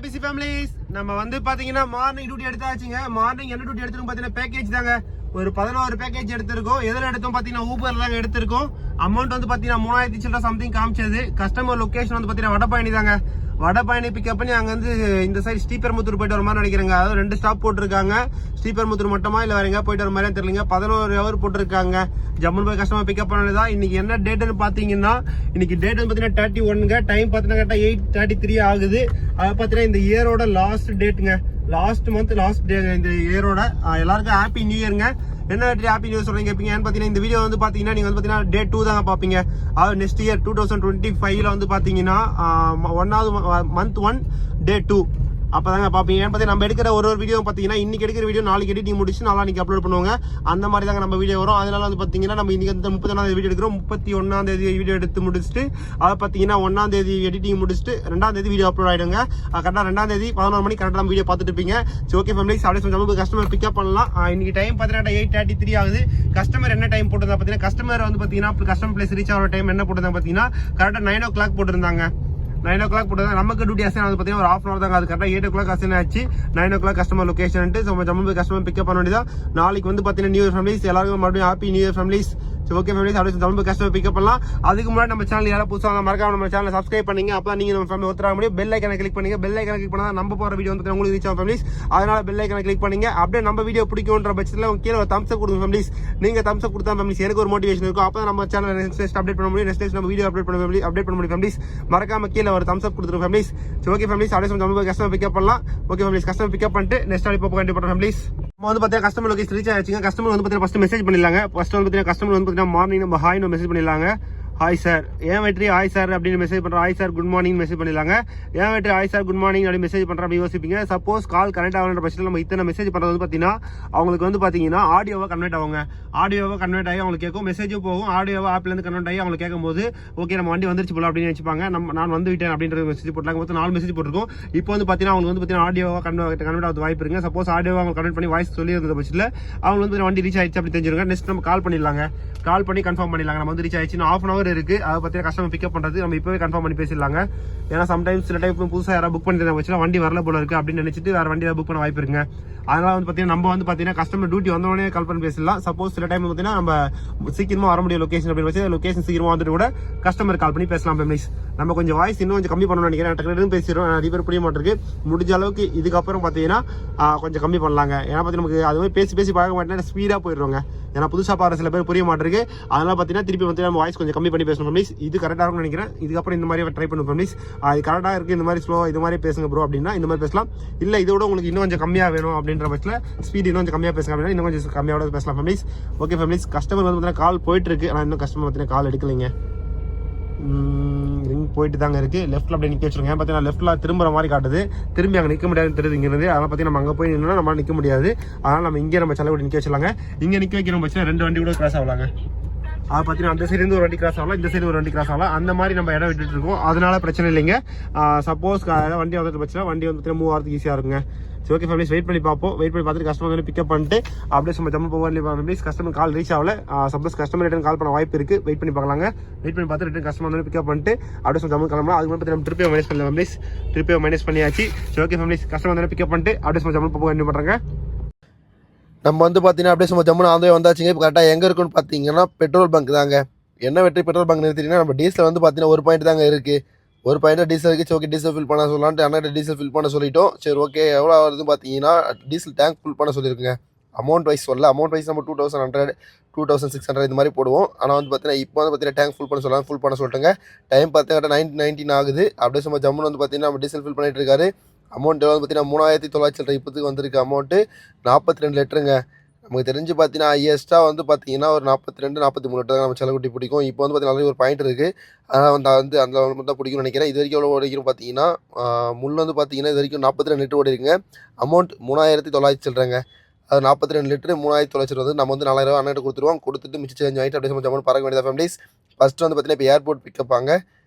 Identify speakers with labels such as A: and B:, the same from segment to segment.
A: PC families நம்ம வந்து பாத்தீங்கன்னா மார்னிங் டியூட்டி எடுத்தாச்சுங்க. மார்னிங் என்ன டியூட்டி எடுத்துருக்கோம் பாத்தீங்கன்னா பேக்கேஜ் தாங்க. ஒரு 11 பேக்கேஜ் எடுத்திருக்கோம். எதில் எடுத்தோம் பாத்தீங்கன்னா ஊபர் தாங்க எடுத்திருக்கோம். அமௌண்ட் வந்து பாத்தீங்கன்னா 3000 சில்லற சம்திங் காமிச்சது. கஸ்டமர் லொகேஷன் வந்து பாத்தீங்கன்னா வடபழனி தாங்க. வடபழனி பிக்கப் பண்ணி அங்க வந்து இந்த சைடு ஸ்ரீபெரும்புத்தூர் போயிட்டு வர மாதிரி நினைக்கிறேங்க. அதாவது 2 ஸ்டாப் போட்டிருக்காங்க. ஸ்ரீபெரும்புத்தூர் மட்டுமா இல்ல வேற எங்க போயிட்டு வர மாதிரி தெரியலங்க. 11 ஹவர் போட்டிருக்காங்க. ஜம்முன் போய் கஸ்டமர் பிக்கப் பண்ணதான். இன்னைக்கு என்ன டேட்னு பாத்தீங்கன்னா இன்னைக்கு டேட் வந்து பாத்தீங்கன்னா 31ங்க. டைம் பாத்தீங்கன்னா கரெக்டா 8:33 ஆகுது. அது பாத்தீங்கன்னா இந்த இயரோட லாஸ்ட் டேட்டுங்க. லாஸ்ட் மந்த் லாஸ்ட் டே இந்த இயரோட. எல்லாருக்கும் ஹாப்பி நியூ இயருங்க. என்ன ஹாப்பி நியூஸ் சொல்றீங்க கேப்பீங்க. பாத்தீங்கன்னா இந்த வீடியோ வந்து பாத்தீங்கன்னா நீங்க வந்து பாத்தீங்கன்னா டே 2 தாங்க பாப்பீங்க. அதாவது நெக்ஸ்ட் இயர் 2025ல வந்து பாத்தீங்கன்னா மந்த் 1 டே 2 அப்பதாங்க பாப்பீங்க. பாத்தீங்கன்னா நம்ம எடுக்கிற ஒரு வீடியோ பாத்தீங்கன்னா இன்னைக்கு எடுக்கிற வீடியோ நாளைக்கு எடிட்டிங் முடிச்சு நாளைக்கு அப்லோட் பண்ணுவாங்க. அந்த மாதிரி தாங்க நம்ம வீடியோ வரும். அதனால வந்து பாத்தீங்கன்னா நம்ம இன்னைக்கு 31ஆம் தேதி வீடியோ எடுக்கிறோம். 31ஆம் தேதி வீடியோ எடுத்து முடிச்சுட்டு அதை பாத்தீங்கன்னா 1ஆம் தேதி எடிட்டிங் முடிச்சுட்டு 2ஆம் தேதி வீடியோ அப்லோட் ஆயிடுங்க. கரெக்டா 2ஆம் தேதி 11 மணிக்கு கரெக்டா நம்ம வீடியோ பார்த்துட்டு இருப்பீங்க. ஓகே ஃபேமிலிஸ், அப்படியே நம்ம கஸ்டமர் பிக்கப் பண்ணலாம். இன்னைக்கு டைம் பாத்தீங்கன்னா 8:33 ஆகுது. கஸ்டமர் என்ன டைம் போட்டிருந்தா பாத்தீங்கன்னா கஸ்டமர் வந்து பாத்தீங்கன்னா கஸ்டமர் பிளேஸ் ரீச் ஆகிற டைம் என்ன போட்டிருந்தாங்க பாத்தீங்கன்னா கரெக்டா 9 o'clock போட்டிருந்தாங்க. 9 o'clock போட்டு நமக்கு டியூட்டி அசைன் வந்து பாத்தீங்கன்னா ஒரு 1/2 hour தாங்க. அது கரெக்டா 8 o'clock அசைன் ஆச்சு. 9 o'clock கஸ்டமர் லொகேஷன் ஜம்மு போய் கஸ்டமர் பிக்கப் பண்ண வேண்டியதான். நாளைக்கு வந்து பாத்தீங்கன்னா நியூ இயர் ஃபேமிலிஸ் எல்லாருக்கும் மறுபடியும் happy new year families. Okay families, அப்படியே ஜம்மு கஸ்டமர் பிக்கப் பண்ணலாம். அதுக்கு முன்னாடி நம்ம சேனல் யாராவது புதுசாக மறக்காம நம்ம சேனலை சப்ஸ்கிரைப் பண்ணீங்க. அப்போ நீங்க நம்ம ஃபேமிலி ஒருத்தர முடியும். பெல் ஐக்கனை கிளிக் பண்ணீங்க. பெல் ஐக்கனை கிளிக் பண்ணா நம்ம போற வீடியோ வந்து உங்களுக்கு ரீச் ஆகும் ஃபேமிலிஸ். அதனால பெல் ஐக்கனை கிளிக் பண்ணீங்க. அப்படியே நம்ம வீடியோ பிடிக்கும்ன்ற பட்சத்தில் கீழே ஒரு தம்ஸ் அப் கொடுங்க ஃபேமிலிஸ். நீங்க தம்ஸ் அப் கொடுத்தா ஃபேமிலிஸ் எனக்கு ஒரு மோட்டிவேஷன் இருக்கும். அப்போ நம்ம சேனல் நெக்ஸ்ட் அப்டேட் பண்ண முடியும். நெக்ஸ்ட் நம்ம வீடியோ அப்டேட் பண்ண முடியும் ஃபேமிலிஸ். மறக்காம கீழே ஒரு தம்ஸ் அப் கொடுத்துருங்க ஃபேமிலிஸ். ஓகே ஃபேமிலிஸ், அப்படியே நம்ம கஸ்டமர் பிக்கப் பண்ணலாம். ஓகே ஃபேமிலிஸ், கஸ்டமர் பிக்கப் பண்ணிட்டு நெக்ஸ்ட் இப்போ கண்டிப்பாக பண்ணுறோம் ஃபேமிலிஸ். நம்ம வந்து பாத்தீங்கன்னா கஸ்டமர் லொகேஷன் ரீச் ஆயிடுச்சுங்க. கஸ்டமர் வந்து பாத்தீங்கன்னா ஃபர்ஸ்ட் மெசேஜ் பண்ணிடலாங்க. ஃபர்ஸ்ட் வந்து பாத்தீங்கன்னா கஸ்டமர் வந்து பாத்தீங்கன்னா மார்னிங் நம்ம ஹாய் மெசேஜ் பண்ணிடலாங்க. ஹாய் சார், ஏன் வெற்றி ஹாய் சார் அப்படின்னு மெசேஜ் பண்றோம். Hi sir good morning message பண்ணிடலாங்க. ஏன் வெற்றி ஹாய் சார் குட் மார்னிங் அப்படின்னு மெசேஜ் பண்றோம் அப்படி யோசிப்பீங்க. சப்போஸ் கால் கனெக்ட் ஆகணுன்ற பட்சத்தில் நம்ம இத்தனை மெசேஜ் பண்றது வந்து பாத்தீங்கன்னா அவங்களுக்கு வந்து பாத்தீங்கன்னா ஆடியோவா கன்வெர்ட் ஆகுங்க. ஆடியோவா கன்வெர்ட் ஆகி அவங்களுக்கு கேட்கும், மெசேஜும் போகும். ஆடியோவா ஆப்ல இருந்து கன்வெர்ட் ஆகி அவங்களுக்கு கேட்கும் போது ஓகே நம்ம வண்டி வந்துருச்சு போல அப்படின்னு நினைச்சுப்பாங்க. நான் வந்து விட்டேன் அப்படின்ற மெசேஜ் போட்டாங்க. மொத்தம் 4 மெசேஜ் போட்டிருக்கோம். இப்போ வந்து பாத்தீங்கன்னா அவங்க வந்து பாத்தீங்கன்னா ஆடியோவா கன்வெர்ட் ஆகுது வாய்ப்பு இருக்குங்க. சப்போஸ் ஆடியோவா அவங்க கன்வெர்ட் பண்ணி வாய்ஸ் சொல்லி இருந்த பட்சத்தில் அவங்க வந்து வண்டி ரீச் ஆயிடுச்சு அப்படி தெரிஞ்சிருங்க. நெக்ஸ்ட் நம்ம கால் பண்ணிடலாங்க. கால் பண்ணி கன்ஃபார்ம் பண்ணிடலாங்க. நம்ம வந்து ரீச் ஆயிடுச்சு. 1/2 hour இருக்கு. அதை பத்தி கஸ்டமர் பிக்கப் பண்றது நம்ம இப்பவே கன்ஃபார்ம் பண்ணி பேசிடலாங்க. ஏன்னா சம்டைம்ஸ் சில டைம் புதுசாக யாராவது புக் பண்ணி வச்சுனா வண்டி வரல போல இருக்கு அப்படின்னு நினைச்சிட்டு வேற வண்டி புக் பண்ண வாய்ப்பு இருக்குங்க. அதனால வந்து பாத்தீங்கன்னா நம்ம வந்து பாத்தீங்கன்னா கஸ்டமர் டியூட்டி வந்தவொடனே கால் பண்ணி பேசலாம். சப்போஸ் சில டைம் பாத்தீங்கன்னா நம்ம சீக்கிரமா வர முடியும் லொகேஷன் அப்படின்னு வச்சு லொகேஷன் சீக்கிரமா வந்துட்டு கூட கஸ்டமர் கால் பண்ணி பேசலாம் ஃபேமிலிஸ். நம்ம கொஞ்சம் வாய்ஸ் இன்னும் கொஞ்சம் கம்மி பண்ணணும்னு நினைக்கிறேன். டக்குனு பேசிடுவோம். நிறைய பேர் புரிய மாட்டிருக்கு. முடிஞ்ச அளவுக்கு இதுக்கப்புறம் பாத்தீங்கன்னா கொஞ்சம் கம்மி பண்ணலாங்க. ஏன்னா பாத்தீங்கன்னா நமக்கு அது மாதிரி பேசி பழக மாட்டேன்னா ஸ்பீடா போயிடுவாங்க. ஏன்னா புதுசா பாரு சில பேர் புரிய மாட்டிருக்கு. அதனால பாத்தீங்கன்னா திருப்பி வந்து நம்ம வாய்ஸ் கொஞ்சம் கம்மி பண்ணி பேசணும் ஃபேமிலிஸ். இது கரெக்டா இருக்கும்னு நினைக்கிறேன். இதுக்கப்புறம் இந்த மாதிரி ட்ரை பண்ணுவோம் ஃபேமிலிஸ். இது கரெக்டா இருக்கு, இந்த மாதிரி ஸ்லோ இது மாதிரி பேசுங்க ப்ரோ அப்படின்னா இந்த மாதிரி பேசலாம். இல்ல இதோட உங்களுக்கு இன்னும் கொஞ்சம் கம்மியா வேணும் அப்படின்ற பட்சத்தில் ஸ்பீட் இன்னும் கொஞ்சம் கம்மியா பேசுங்க அப்படின்னா இன்னும் கொஞ்சம் கம்மியோட பேசலாம் ஃபேமிலிஸ். ஓகே ஃபேமிலிஸ், கஸ்டமர் வந்து பார்த்தீங்கன்னா கால் போயிட்டு இருக்கு. ஆனால் இன்னும் கஸ்டமர் பார்த்தீங்கன்னா கால் எடுக்கலைங்க. ரிங் போயிட்டு தாங்க இருக்கு. லெஃப்ட்ல அப்படியே நிக்க வச்சிருக்கேன். பார்த்தீங்கன்னா லெஃப்ட்ல திரும்புற மாதிரி காட்டுது. திரும்பி அங்கே நிற்க முடியாதுன்னு தெரியுது இங்கிருந்து. அதனால பார்த்தீங்கன்னா நம்ம அங்கே போய் நின்னா நம்ம நிற்க முடியாது. அதனால நம்ம இங்கே நம்ம செலவு நிற்க வச்சிடலாங்க. இங்கே நிற்க வைக்கிற பட்சத்தில் 2 வண்டி கூட கிராஸ் ஆகலாங்க. அது பார்த்தீங்கன்னா அந்த சைடு இருந்து ஒரு வண்டி கிராஸ் ஆகலாம், இந்த சைடு ஒரு வண்டி கிராஸ் ஆகலாம். அந்த மாதிரி நம்ம இடம் விட்டுட்டு இருக்கோம். அதனால பிரச்சனை இல்லைங்க. சப்போஸ் வண்டி வந்துட்டு பட்சத்தில் வண்டி வந்து மூவ் ஆகிறதுக்கு ஈஸியாக இருக்குங்க. சரி ஓகே ஃபேமிலிஸ், வெயிட் பண்ணி பார்ப்போம். வெயிட் பண்ணி பார்த்துட்டு கஸ்டமர் வந்து பிக்கப் பண்ணிட்டு அப்படியே நம்ம ஜம்மு போவார் ஃபேமிலிஸ். கஸ்டமர் கால் ரீச் ஆகல. சப்போஸ் கஸ்டமர் ரிட்டன் கால் பண்ண வாய்ப்பு இருக்கு. வெயிட் பண்ணி பார்க்கலாங்க. வெயிட் பண்ணி பார்த்து ரிட்டன் கஸ்டமர் வந்து பிக்கப் பண்ணிட்டு அப்படியே நம்ம ஜம்மு கிளம்பலாம். அதுக்கு மட்டும் நம்ம திருப்பியும் மைனஸ் பண்ணலாம் ஃபேமிலிஸ். திருப்பியும் மைனஸ் பண்ணியாச்சு. சரி ஓகே ஃபேமிலிஸ், கஸ்டமர் வந்து பிக்கப் பண்ணிட்டு அப்படியே நம்ம ஜம்மு போக என்ன பண்ணுறாங்க. நம்ம வந்து பார்த்தீங்கன்னா அப்படியே நம்ம ஜம்மு ஆந்தே வந்தாச்சுங்க. இப்போ கரெக்டாக எங்கே இருக்குன்னு பார்த்தீங்கன்னா பெட்ரோல் பங்க் தாங்க. என்ன வெற்றி பெட்ரோல் பங்க் நிறுத்திட்டீங்கன்னா நம்ம டீசல் வந்து பார்த்தீங்கன்னா ஒரு பாயிண்ட் தாங்க இருக்குது. ஒரு பாயிண்ட் டீசல் இருக்குது. ஓகே டீசல் ஃபில் பண்ண சொல்லலான்ட்டு அண்ணா டீசல் ஃபில் பண்ண சொல்லிட்டோம். சரி ஓகே எவ்வளோ வருது பார்த்தீங்கன்னா டீசல் டேங்க் ஃபுல் பண்ண சொல்லியிருக்குங்க. அமௌண்ட் வைஸ் சொல்லல. அமௌண்ட் வைஸ் நம்ம 2100 2600 இது மாதிரி போடுவோம். ஆனால் வந்து பார்த்தீங்கன்னா இப்போ வந்து பார்த்தீங்கன்னா டேங்க் ஃபுல் பண்ண சொல்லலாம். ஃபுல் பண்ண சொல்லிட்டுங்க. டைம் பார்த்தீங்கன்னா 9:19 ஆகுது. அப்படியே நம்ம ஜம்முன்னு வந்து பார்த்தீங்கன்னா நம்ம டீசல் ஃபில் பண்ணிட்டு இருக்காரு. அமௌண்ட் எவ்வளோ பார்த்தீங்கன்னா 3900 இப்போதுக்கு வந்திருக்கு. அமௌண்ட்டு 42 லிட்டருங்க. நமக்கு தெரிஞ்சு பார்த்தீங்கன்னா ஹையஸ்ட்டாக வந்து பார்த்தீங்கன்னா ஒரு 42 43 லிட்டர் தான் நம்ம செலவுட்டி பிடிக்கும். இப்போ வந்து பார்த்தீங்கன்னா ஒரு பாயிண்ட் இருக்குது. அதனால் வந்து அந்த தான் பிடிக்கும்னு நினைக்கிறேன். இது வரைக்கும் எவ்வளோ ஓடிக்கும் பார்த்தீங்கன்னா முள்ள வந்து பார்த்தீங்கன்னா இது வரைக்கும் 42 லிட்டர் ஓடி இருக்குங்க. அமௌண்ட் 3900 சில்லறங்க. அது 42 லிட்டரு 3900 வந்து நம்ம வந்து 4000 அண்ணன் கொடுத்துருவோம். கொடுத்துட்டு மிச்சம் சேஞ்ச் ஆகிட்டு அப்படியே நம்ம ஜம்மு பறக்க வேண்டியதாக ஃபேமிலிஸ். ஃபஸ்ட்டு வந்து பார்த்தீங்கன்னா இப்போ ஏர்போர்ட் பிக்கப் வாங்க.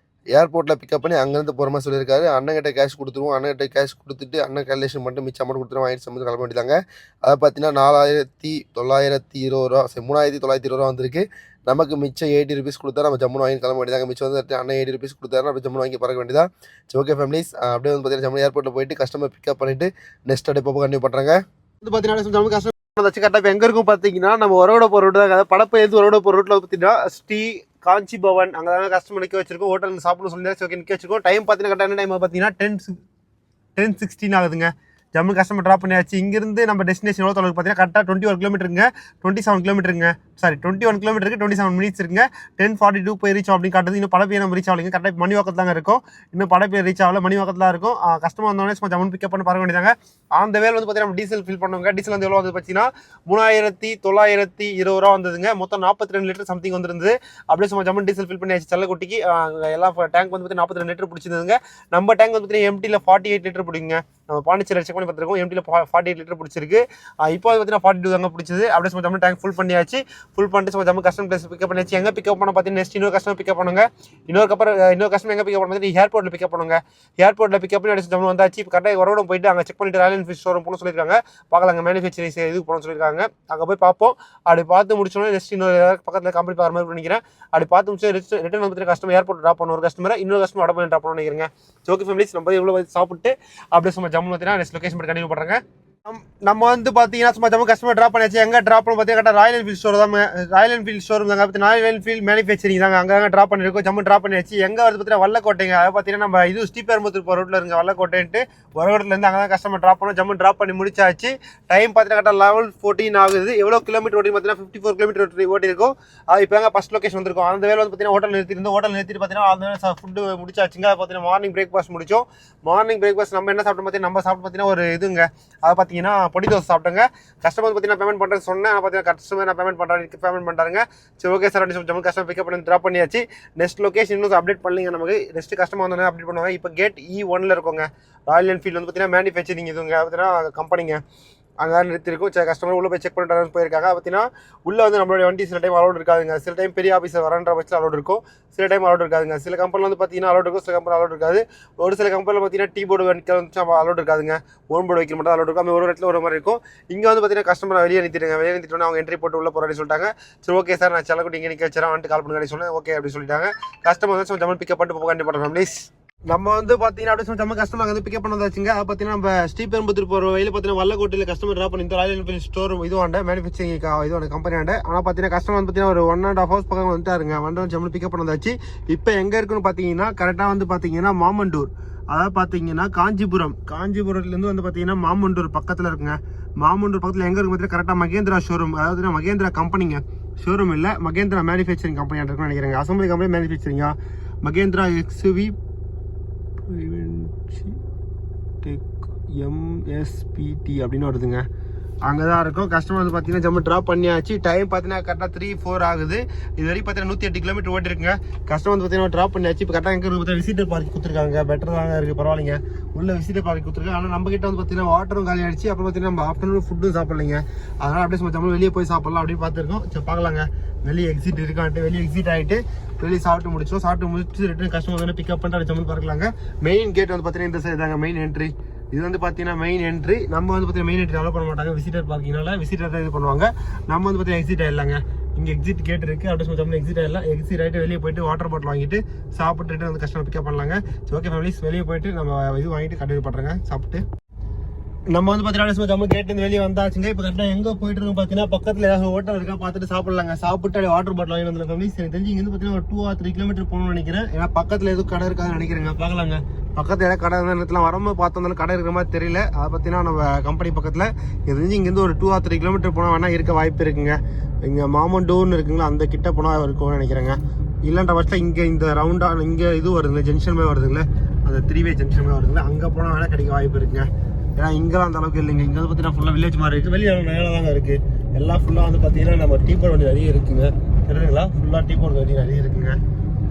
B: ஏர்போர்ட்டில் பிக்கப் பண்ணி அங்கேருந்து போகிற மாதிரி சொல்லியிருக்காரு. அண்ணன்கிட்ட கேஷ் கொடுத்துருவோம், அண்ணன்கிட்ட கேஷ் கொடுத்துட்டு அண்ணன் கேல்குலேஷன் பண்ணிட்டு மிச்சம் அமௌண்ட் கொடுத்துருவோம், வாங்கிட்டு சம்பந்தம் கிளம்ப வேண்டியதாங்க. அதை பார்த்தீங்கன்னா 4920 ரூபா, சரி 3920 ரூபா வந்திருக்கு. நமக்கு மிச்சம் 80 ருபீஸ் கொடுத்தா நம்ம ஜம்முன்னு வாங்கி கிளம்ப வேண்டியதாங்க. மிச்சம் வந்து அண்ணன் 80 ருபீஸ் கொடுத்தாரு, நம்ம ஜம்முன்னு வாங்கி பறக்க வேண்டியதா. சரி ஓகே ஃபேமிலிஸ், அப்படியே வந்து பார்த்தீங்கன்னா ஜம்மு ஏர்போர்ட்டில் போயிட்டு கஸ்டமர் பிக்கப் பண்ணிவிட்டு நெக்ஸ்ட் அப்படியே போக கண்டினியூ பண்ணுறாங்க.
A: வந்து பார்த்தீங்கன்னா ஜம்மு கஸ்டமர் கரெக்டாக எங்கே இருக்கும் பார்த்தீங்கன்னா நம்ம உறவோட போகிற ரூட் தான். படப்பை எது உறவோட போகிற ரூட்டில் பார்த்தீங்கன்னா ஸ்ரீ காஞ்சி பவன் அங்கே தாங்க கஸ்டமர் நிற்க வச்சிருக்கோம். ஹோட்டல் சாப்பிடணும் சொல்லி ஓகே நிற்க வச்சிருக்கோம். டைம் பார்த்தீங்கன்னா கரெக்டான டைம் பார்த்தீங்கன்னா 10:16 ஆகுதுங்க. ஜம்மு கஸ்டமர் ட்ராப் பண்ணியாச்சு. இங்கிருந்து நம்ம டெஸ்டினேஷன் எவ்வளோ தொலைவு பார்த்தீங்கன்னா கரெக்டாக 21 கிலோமீட்டருங்க, 27 கிலோமீட்டருங்க, சாரி 21 கிலோமீட்டருக்கு 27 மினிட்ஸ் இருக்குங்க. 10:42 போய் ரீச் அப்படின்னு காட்டுது. இன்னும் படப்பே நம்ம ரீச் ஆகலைங்க. கரெக்டாக மணிவாக்கத்தில் தாங்க இருக்கும். இன்னும் படப்பே ரீச் ஆகல, மணிவாக்கத்தில் தான் இருக்கும். கஸ்டமர் வந்தோடனே சும்மா ஜம்மு பிக்கப் பண்ணி பார்க்க வேண்டியதாங்க. அந்த வேலை வந்து பார்த்தீங்கன்னா நம்ம டீசல் ஃபில் பண்ணுவாங்க. டீசல் வந்து எவ்வளோ வந்து பார்த்தீங்கன்னா 3920 ரூபா வந்ததுங்க. மொத்தம் 42 லிட்டர் சம்திங் வந்துருந்தது. அப்படியே சும்மா ஜம்மு டீசல் ஃபில் பண்ணியாச்சு. செல்லக்குட்டிக்கு எல்லா டேங்க் வந்து பார்த்தீங்கன்னா 42 லிட்டர் பிடிச்சிருந்ததுங்க. நம்ம டேங்க் வந்து பார்த்தீங்கன்னா எம்டியில் 48 லிட்டர் பிடிக்குங்க. நம்ம பாண்டிச்சேரி செக் பண்ணி பார்த்துருக்கோம், எம்டியில் 48 லிட்டர் பிடிச்சிருக்கு. இப்போ வந்து பார்த்தீங்கன்னா 42 தாங்க பிடிச்சது. அப்படியே சும்மா ஜம்மு டேங்க் ஃபுல் பண்ணியாச்சு. ஃபுல் பண்ணிட்டு சும்மா ஜம்மு கஸ்டமர் பிளேஸ் பிக்கப் பண்ணியாச்சு. எங்கே பிக்கப் பண்ண பார்த்தீங்கன்னா நெக்ஸ்ட் இன்னொரு கஸ்டமர் பிக்கப் பண்ணுங்க. இன்னொரு கஸ்டமர் எங்கே பிக்கப் பண்ணி ஏர்போர்ட்டில் பிக்கப் பண்ணுங்க. ஏர்போர்ட்டில் பிக்கப் பண்ணி அடிச்சு ஜம்மு வந்தாச்சு. இப்போ கரெக்டாக உறவோட போயிட்டு அங்கே செக் பண்ணிட்டு ராயல் என்ஃபீல்ட் ஷோரூம் போகணும்னு சொல்லியிருக்காங்க. பார்க்கலாங்க, மேனுஃபேக்சரிங் இதுக்கு போகணும்னு சொல்லியிருக்காங்க. அங்கே போய் பார்ப்போம். அப்படி பார்த்து முடிச்சோன்னே நெக்ஸ்ட் இன்னொரு பக்கத்தில் கம்பெனி பார்க்குற மாதிரி பண்ணிக்கிறேன். அப்படி பார்த்து முடிச்சு ரிட்டர்ன் வந்து கஸ்டமர் ஏர்போர்ட் ட்ராப் பண்ண ஒரு கஸ்டமர், இன்னொரு கஸ்டமர் அட பண்ணி ட்ராப் பண்ண நினைக்கிறேங்க. ஓகே ஃபேமிலிஸ், நம்ம எவ்வளோ சாப்பிட்டு அப்படியே சும்மா ஜம்மு பார்த்தீங்கன்னா நெக்ஸ்ட் லொகேஷன் பற்றி கண்டினியூ பண்ணுறேங்க. நம்ம வந்து பார்த்தீங்கன்னா சும்மா ஜம்மு கஸ்டமர் ட்ராப் பண்ணியாச்சு. எங்கே ட்ராப் பண்ண பார்த்தீங்கன்னா ராயல் என்ஃபீல்ட் ஸ்டோர் தான். ராயல் என்ஃபீல்ட் ஷோரூம் தாங்க. பார்த்து ராயல் என்ஃபீல்ட் மேனுஃபேக்சரிங் தாங்க. அங்கே தாங்க ட்ராப் பண்ணியிருக்கோம். ஜம்மு ட்ராப் பண்ணியாச்சு. எங்கே வருது பார்த்தீங்கன்னா வல்லக்கோட்டைங்க. அதை பார்த்தீங்கன்னா நம்ம இது ஸ்ரீபெரும்புத்தூர் போகிற ரோட்டில் இருங்க வல்லக்கோட்டைன்ட்டு வரகோட்டிலேருந்து அங்கே தான் கஸ்டமர் ட்ராப் பண்ணோம். ஜம்மு ட்ராப் பண்ணி முடிச்சாச்சு. டைம் பார்த்தீங்கன்னா கரெக்டாக 11:14 ஆகுது. எவ்வளோ கிலோமீட்டர் ஓட்டி பார்த்தீங்கன்னா 54 கிலோமீட்டர் ஓட்டி இருக்கும். இப்போ எங்கே ஃபஸ்ட் லொகேஷன் வந்திருக்கும். அந்த வேலை வந்து பார்த்தீங்கன்னா ஹோட்டல் நிறுத்திருந்தோம். ஹோட்டல் நிறுத்திட்டு பார்த்தீங்கன்னா அந்த ஃபுட்டு முடிச்சாச்சுங்க. அதை பார்த்தீங்கன்னா மார்னிங் பிரேக்ஃபாஸ்ட் முடிச்சோம். மார்னிங் பிரேக்ஃபாஸ்ட் நம்ம என்ன சாப்பிட்டோம் பார்த்தீங்கன்னா நம்ம சாப்பிட்டு பார்த்தீங்கன்னா ஒரு இதுங்க. அதை பார்த்தீங்கன்னா பொடி தோசை சாப்பிட்டோங்க. கஸ்டமர் பார்த்தீங்கன்னா பேமெண்ட் பண்ணுறேன்னு சொன்னேன். பார்த்தீங்கன்னா கஸ்டமர் நான் பேமெண்ட் பண்ணுறாங்க. சரி ஓகே சார் அப்படின்னு ஜம்மு கஸ்டமர் பிக்கப் பண்ணி ட்ராப் பண்ணியாச்சு. நெக்ஸ்ட் லொகேஷன் இன்னும் அப்டேட் பண்ணலீங்க. நமக்கு நெக்ஸ்ட் கஸ்டமர் வந்தோடனே அப்டேட் பண்ணுவாங்க. இப்போ கேட் E1 இருக்கோங்க. ராயல் என்ஃபீல்டு வந்து பார்த்தீங்கன்னா மேனுஃபேக்சரிங் இதுங்க பார்த்தீங்கன்னா கம்பெனிங்க. அங்கே நிறுத்திருக்கும். சரி கஸ்டமர் உள்ளே போய் செக் பண்ணிட்டு போயிருக்காங்க. பார்த்தீங்கன்னா உள்ளே வந்து நம்மளுடைய வண்டி சில டைம் அலோட் இருக்காதுங்க. சில டைம் பெரிய ஆஃபீஸர் வரன்ற பட்சத்தில் அலோட் இருக்கும், சில டைம் அலோட் இருக்காதுங்க. சில கம்பெனியில் வந்து பார்த்தீங்கன்னா அலோட் இருக்கும், சில கம்பெனி அலோட் இருக்காது. ஒரு சில கம்பெனியில் பார்த்தீங்கன்னா டீ போர்டு வந்து அலோட் இருக்காதுங்க, ஓன் போர்டு வைக்க மட்டும் அலோட் இருக்கும். அந்த ஒரு இடத்துல ஒரு மாதிரி இருக்கும். இங்கே வந்து பார்த்தீங்கன்னா கஸ்டமர் வெளியே நிறுத்திடுங்க. வெளியே நிறுத்திட்டோன்னா அவங்க என்ட்ரி போட்டு உள்ளே போகிறான்னு சொல்லிட்டாங்க. சரி ஓகே சார் நான் செல்லக்குட்டி இங்கே நிற்க வச்சுறேன் வந்துட்டு கால் பண்ணுங்க சொன்னேன். ஓகே அப்படின்னு சொல்லிட்டாங்க. கஸ்டமர் வந்து ஜம்மு பிக்கப் பண்ணிட்டு போக கண்டிப்பாக பண்ணுறோம் ப்ளீஸ். நம்ம வந்து பார்த்தீங்கன்னா அப்படியே ஜம்மு கஸ்டமர் வந்து பிக்கப் பண்ண வந்தாச்சுங்க. அதை பார்த்தீங்கன்னா நம்ம ஸ்ரீபெரும்புத்தூர் போகிற வழியில் பார்த்தீங்கன்னா வல்லக்கோட்டையில் கஸ்டமர் ட்ராப் பண்ணி ராயல் என்ஃபீல்ட் ஸ்டோர் இதுவாண்ட மேனுஃபேக்சரிங் இதுவான கம்பெனி ஆண்டு. ஆனால் பார்த்தீங்கன்னா கஸ்டமர் வந்து பார்த்தீங்கன்னா ஒரு 1.5 hours பக்கம் வந்துட்டாருங்க. வந்து ஜம்மு பிக்கப் பண்ண வந்தாச்சு. இப்போ எங்கே இருக்குன்னு பார்த்தீங்கன்னா கரெக்டாக வந்து பார்த்தீங்கன்னா மாமண்டூர், அதாவது பார்த்தீங்கன்னா காஞ்சிபுரத்துலேருந்து வந்து பார்த்தீங்கன்னா மாமண்டூர் பக்கத்தில் இருக்குங்க. மாமண்டூர் பக்கத்தில் எங்கே இருக்கு பார்த்தீங்கன்னா கரெக்டாக மகேந்திரா ஷோரூம், அதாவது மகேந்திரா கம்பெனிங்க. ஷோரூம் இல்லை, மகேந்திரா மேனுஃபேக்சரிங் கம்பெனி இருக்குன்னு நினைக்கிறேங்க. அசம்பிளி கம்பெனி மேனுஃபேக்சரிங்கா மகேந்திரா XUV MSPT அப்படின்னு வருதுங்க. அங்கே தான் இருக்கும். கஸ்டமர் வந்து பார்த்தீங்கன்னா ஜம்மு ட்ராப் பண்ணியாச்சு. டைம் பார்த்தீங்கன்னா கரெக்டாக 3:04 ஆகுது. இது வரைக்கும் பார்த்தீங்கன்னா 108 கிலோமீட்டர் ஓட்டி இருக்குங்க. கஸ்டமர் வந்து பார்த்தீங்கன்னா ட்ராப் பண்ணியாச்சு. இப்போ கரெக்டாக எங்கே பார்த்தீங்கன்னா விசிட்டர் பார்க் கொடுத்துருக்காங்க. பெட்டர் தாங்க இருக்குது, பரவாயில்லைங்க. உள்ள விசிட்டர் பார்க் கொடுத்துருக்காங்க. ஆனால் நம்ம கிட்ட வந்து பார்த்தீங்கன்னா வாட்டரும் காலி ஆயிடுச்சு. அப்புறம் பார்த்தீங்கன்னா நம்ம ஆஃப்டர்நூன் ஃபுட்டும் சாப்பிட்லைங்க. அதனால் அப்படியே சும்மா ஜம்மு வெளியே போய் சாப்பிட்லாம் அப்படின்னு பார்த்துருக்கோம். சரி பார்க்கலாங்க வெளியே எக்ஸிட் இருக்கான்ட்டு. வெளியே எக்ஸிட் ஆகிட்டு வெளியே சாப்பிட்டு முடிச்சோம். சாப்பிட்டு முடிச்சு ரிட்டர்ன் கஸ்டமர் வந்து பிக்கப் பண்ணிட்டு ஜம்மு பார்க்கலாங்க. மெயின் கேட் வந்து பார்த்தீங்கன்னா இந்த சைடு தாங்க மெயின் என்ட்ரி. இது வந்து பார்த்தீங்கன்னா மெயின் என்ட்ரி. நம்ம வந்து பார்த்தீங்கன்னா மெயின் என்ட்ரி அலோவ் பண்ண மாட்டாங்க. விசிட்டர் பார்க்கிங்னால விசிட்டர் தான் இது பண்ணுவாங்க. நம்ம வந்து பார்த்தீங்கன்னா எக்ஸிட் ஆயிடலாங்க. இங்கே எக்ஸிட் கேட் இருக்குது. அப்படியே சொல்லி எக்ஸிட் ஆயிடலாம். எக்ஸிட் ஆகிட்டு வெளியே போயிட்டு வாட்டர் பாட்டில் வாங்கிட்டு சாப்பிட்டுட்டு வந்து கஸ்டமர் பிக்கப் பண்ணலாங்க. ஓகே ஃபேமிலிஸ், வெளியே போயிட்டு நம்ம இது வாங்கிட்டு கண்டினியூ பண்ணுறேங்க சாப்பிட்டு. நம்ம வந்து பார்த்தீங்கன்னா ஜம்மு கேட்டு வெளியே வந்தாச்சுங்க. இப்போ கரெக்டாக எங்கே போயிட்டு இருக்கோம் பார்த்தீங்கன்னா பக்கத்தில் ஏதாவது ஹோட்டல் இருக்கா பார்த்துட்டு சாப்பிட்லாங்க. சாப்பிட்டு அப்படியே வாட்டர் பாட்டில் வாங்கி வந்து ஃபேமிலிஸ். எனக்கு தெரிஞ்சு இங்கே பார்த்தீங்கன்னா ஒரு 2 or 3 கிலோமீட்டர் போகணும்னு நினைக்கிறேன். ஏன்னா பக்கத்தில் எதுவும் கடை இருக்காதுன்னு நினைக்கிறேங்க. பார்க்கலாங்க பக்கத்தில் ஏதாவது கடை நேரத்தில் வரும்போது பார்த்தோம்னாலும் கடை இருக்கிற மாதிரி தெரியல. அதை பார்த்தீங்கன்னா நம்ம கம்பெனி பக்கத்தில் இது தெரிஞ்சு இங்கேருந்து ஒரு 2 or 3 கிலோமீட்டர் போனால் வேணால் இருக்க வாய்ப்பு இருக்குங்க. இங்கே மாமண்டூர்னு இருக்குங்களா, அந்த கிட்ட போனால் இருக்கும்னு நினைக்கிறேங்க. இல்லைன்ற பட்சத்தில் இங்கே இந்த ரவுண்டாக இங்கே இது வருதுங்களா, ஜங்ஷன் மாதிரி வருதுங்களே, அந்த 3-way ஜங்ஷன் மாதிரி வருதுங்களா, அங்கே போனால் வேணால் கிடைக்க வாய்ப்பு இருக்குங்க. ஏன்னா இங்கெல்லாம் அந்த அளவுக்கு இல்லைங்க. இங்கே வந்து பார்த்தீங்கன்னா ஃபுல்லாக வில்லேஜ் மாதிரி இருக்குது. வெளியே மேலே தாங்க இருக்குது. எல்லாம் ஃபுல்லாக வந்து பார்த்தீங்கன்னா நம்ம டீ போர்ட் வண்டி நிறைய இருக்குங்க. தெரியுதுங்களா, ஃபுல்லாக டீ போர்ட் வண்டி நிறைய இருக்குங்க.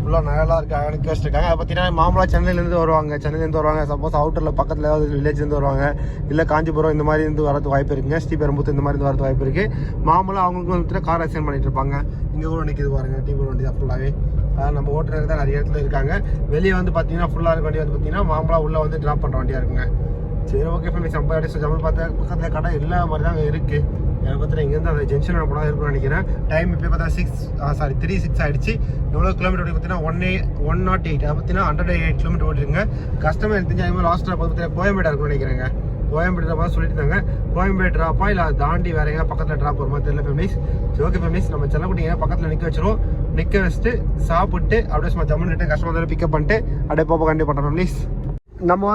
A: ஃபுல்லாக நல்லா இருக்காங்க நிற்க வச்சுருக்காங்க. அதை பார்த்தீங்கன்னா மாமலா சென்னையிலேருந்து வருவாங்க. சப்போஸ் அவுட்டரில் பக்கத்தில் ஏதாவது வில்லேஜ்லேருந்து வருவாங்க, இல்லை காஞ்சிபுரம் இந்த மாதிரி இருந்து வரது வாய்ப்பு இருக்குங்க. ஸ்ரீபெரும்புத்தூர் இந்த மாதிரி வரது வாய்ப்பு இருக்குது. மாமலா அவங்களுக்கு வந்துட்டு கார் அசைன் பண்ணிட்டு இருப்பாங்க. இங்கே கூட நிற்கிது பாருங்க டீ போட வண்டி தான் ஃபுல்லாகவே. நம்ம ஓட்டுறது தான் நிறைய இடத்துல இருக்காங்க. வெளியே வந்து பார்த்தீங்கன்னா ஃபுல்லாக இருக்க வண்டி வந்து பார்த்தீங்கன்னா மாமலா உள்ளே வந்து ட்ராப் பண்ணுற வண்டியாக இருக்குங்க. சரி ஓகே ஃபேமிலி, ஜம்மு பார்த்தா பக்கத்தில் கடை எல்லா மாதிரி தாங்க இருக்குது. எனக்கு பார்த்தீங்கன்னா இங்கேருந்து அந்த ஜங்ஷன் கூட இருக்குன்னு நினைக்கிறேன். டைம் இப்போ பார்த்தா 3:06 ஆகிடுச்சு. எவ்வளோ கிலோமீட்டர் பார்த்தீங்கன்னா 108, அதை பார்த்தீங்கன்னா 108 கிலோமீட்டர் ஓட்டிருங்க. கஸ்டமர் எனக்கு தெரிஞ்ச மாதிரி லாஸ்ட்டாக பார்த்தீங்கன்னா கோயம்பேடு இருக்குன்னு நினைக்கிறேங்க. கோயம்பேடு மாதிரி சொல்லிட்டு இருந்தாங்க. கோயம்பேடு ட்ராப்பா இல்லை தாண்டி வேற எங்கே பக்கத்தில் ட்ராப் வருமா தெரியல ஃபேமிலிஸ். சரி ஓகே ஃபேமிலிஸ், நம்ம செல்லக்குட்டிங்க பக்கத்தில் நிற்க வச்சிரும். நிற்க வச்சுட்டு சாப்பிட்டு அப்படியே சும்மா ஜம்மு ரிட்டன் கஸ்டமர் பிக்கப் பண்ணிட்டு அப்படியே போக கண்டிப்பாக பண்ணுறோம் ஃபேமிலிஸ். நம்ம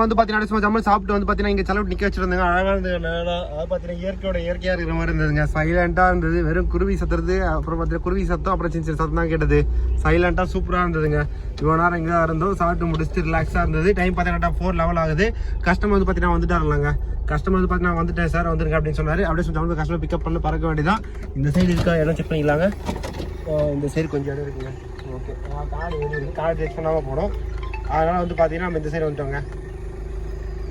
A: வந்து பார்த்தீங்கன்னா சும்மா ஜம்மு சாப்பிட்டு வந்து பார்த்தீங்கன்னா இங்கே செலவு நிற்க வச்சுருந்தாங்க. அழகாக இருந்தது நேரம். அது பார்த்தீங்கன்னா இயற்கையாக இருக்கிற மாதிரி இருந்ததுங்க. சைலண்ட்டாக இருந்தது. வெறும் குருவி சத்துறது, அப்புறம் பார்த்தீங்கன்னா குருவி சத்தம், அப்புறம் சின்ன சின்ன சத்தம் தான் கேட்டது. சைலண்ட்டாக சூப்பராக இருந்ததுங்க. இவ்வளோ நேரம் இங்கே இருந்தோம், சாப்பிட்டு முடிச்சுட்டு ரிலாக்ஸாக இருந்தது. டைம் பார்த்தீங்கன்னா 4 லெவல் ஆகுது. கஸ்டமர் வந்து பார்த்தீங்கன்னா வந்துட்டாருலாங்க. கஸ்டமர் வந்து பார்த்தீங்கன்னா வந்துட்டேன் சார் வந்துருங்க அப்படின்னு சொன்னார். அப்படியே சொன்னால் கஸ்டமர் பிக்கப் பண்ணி பறக்க வேண்டியதான். இந்த சைடு இருக்கா இடம் செக் பண்ணிக்கலாங்க. இந்த சைடு கொஞ்சம் இடம் இருக்குங்க. ஓகே, கார்டு இருக்குது, கார்டு செக் பண்ணாமல் போடும். அதனால் வந்து பார்த்தீங்கன்னா நம்ம இந்த சைடு வந்துட்டோங்க.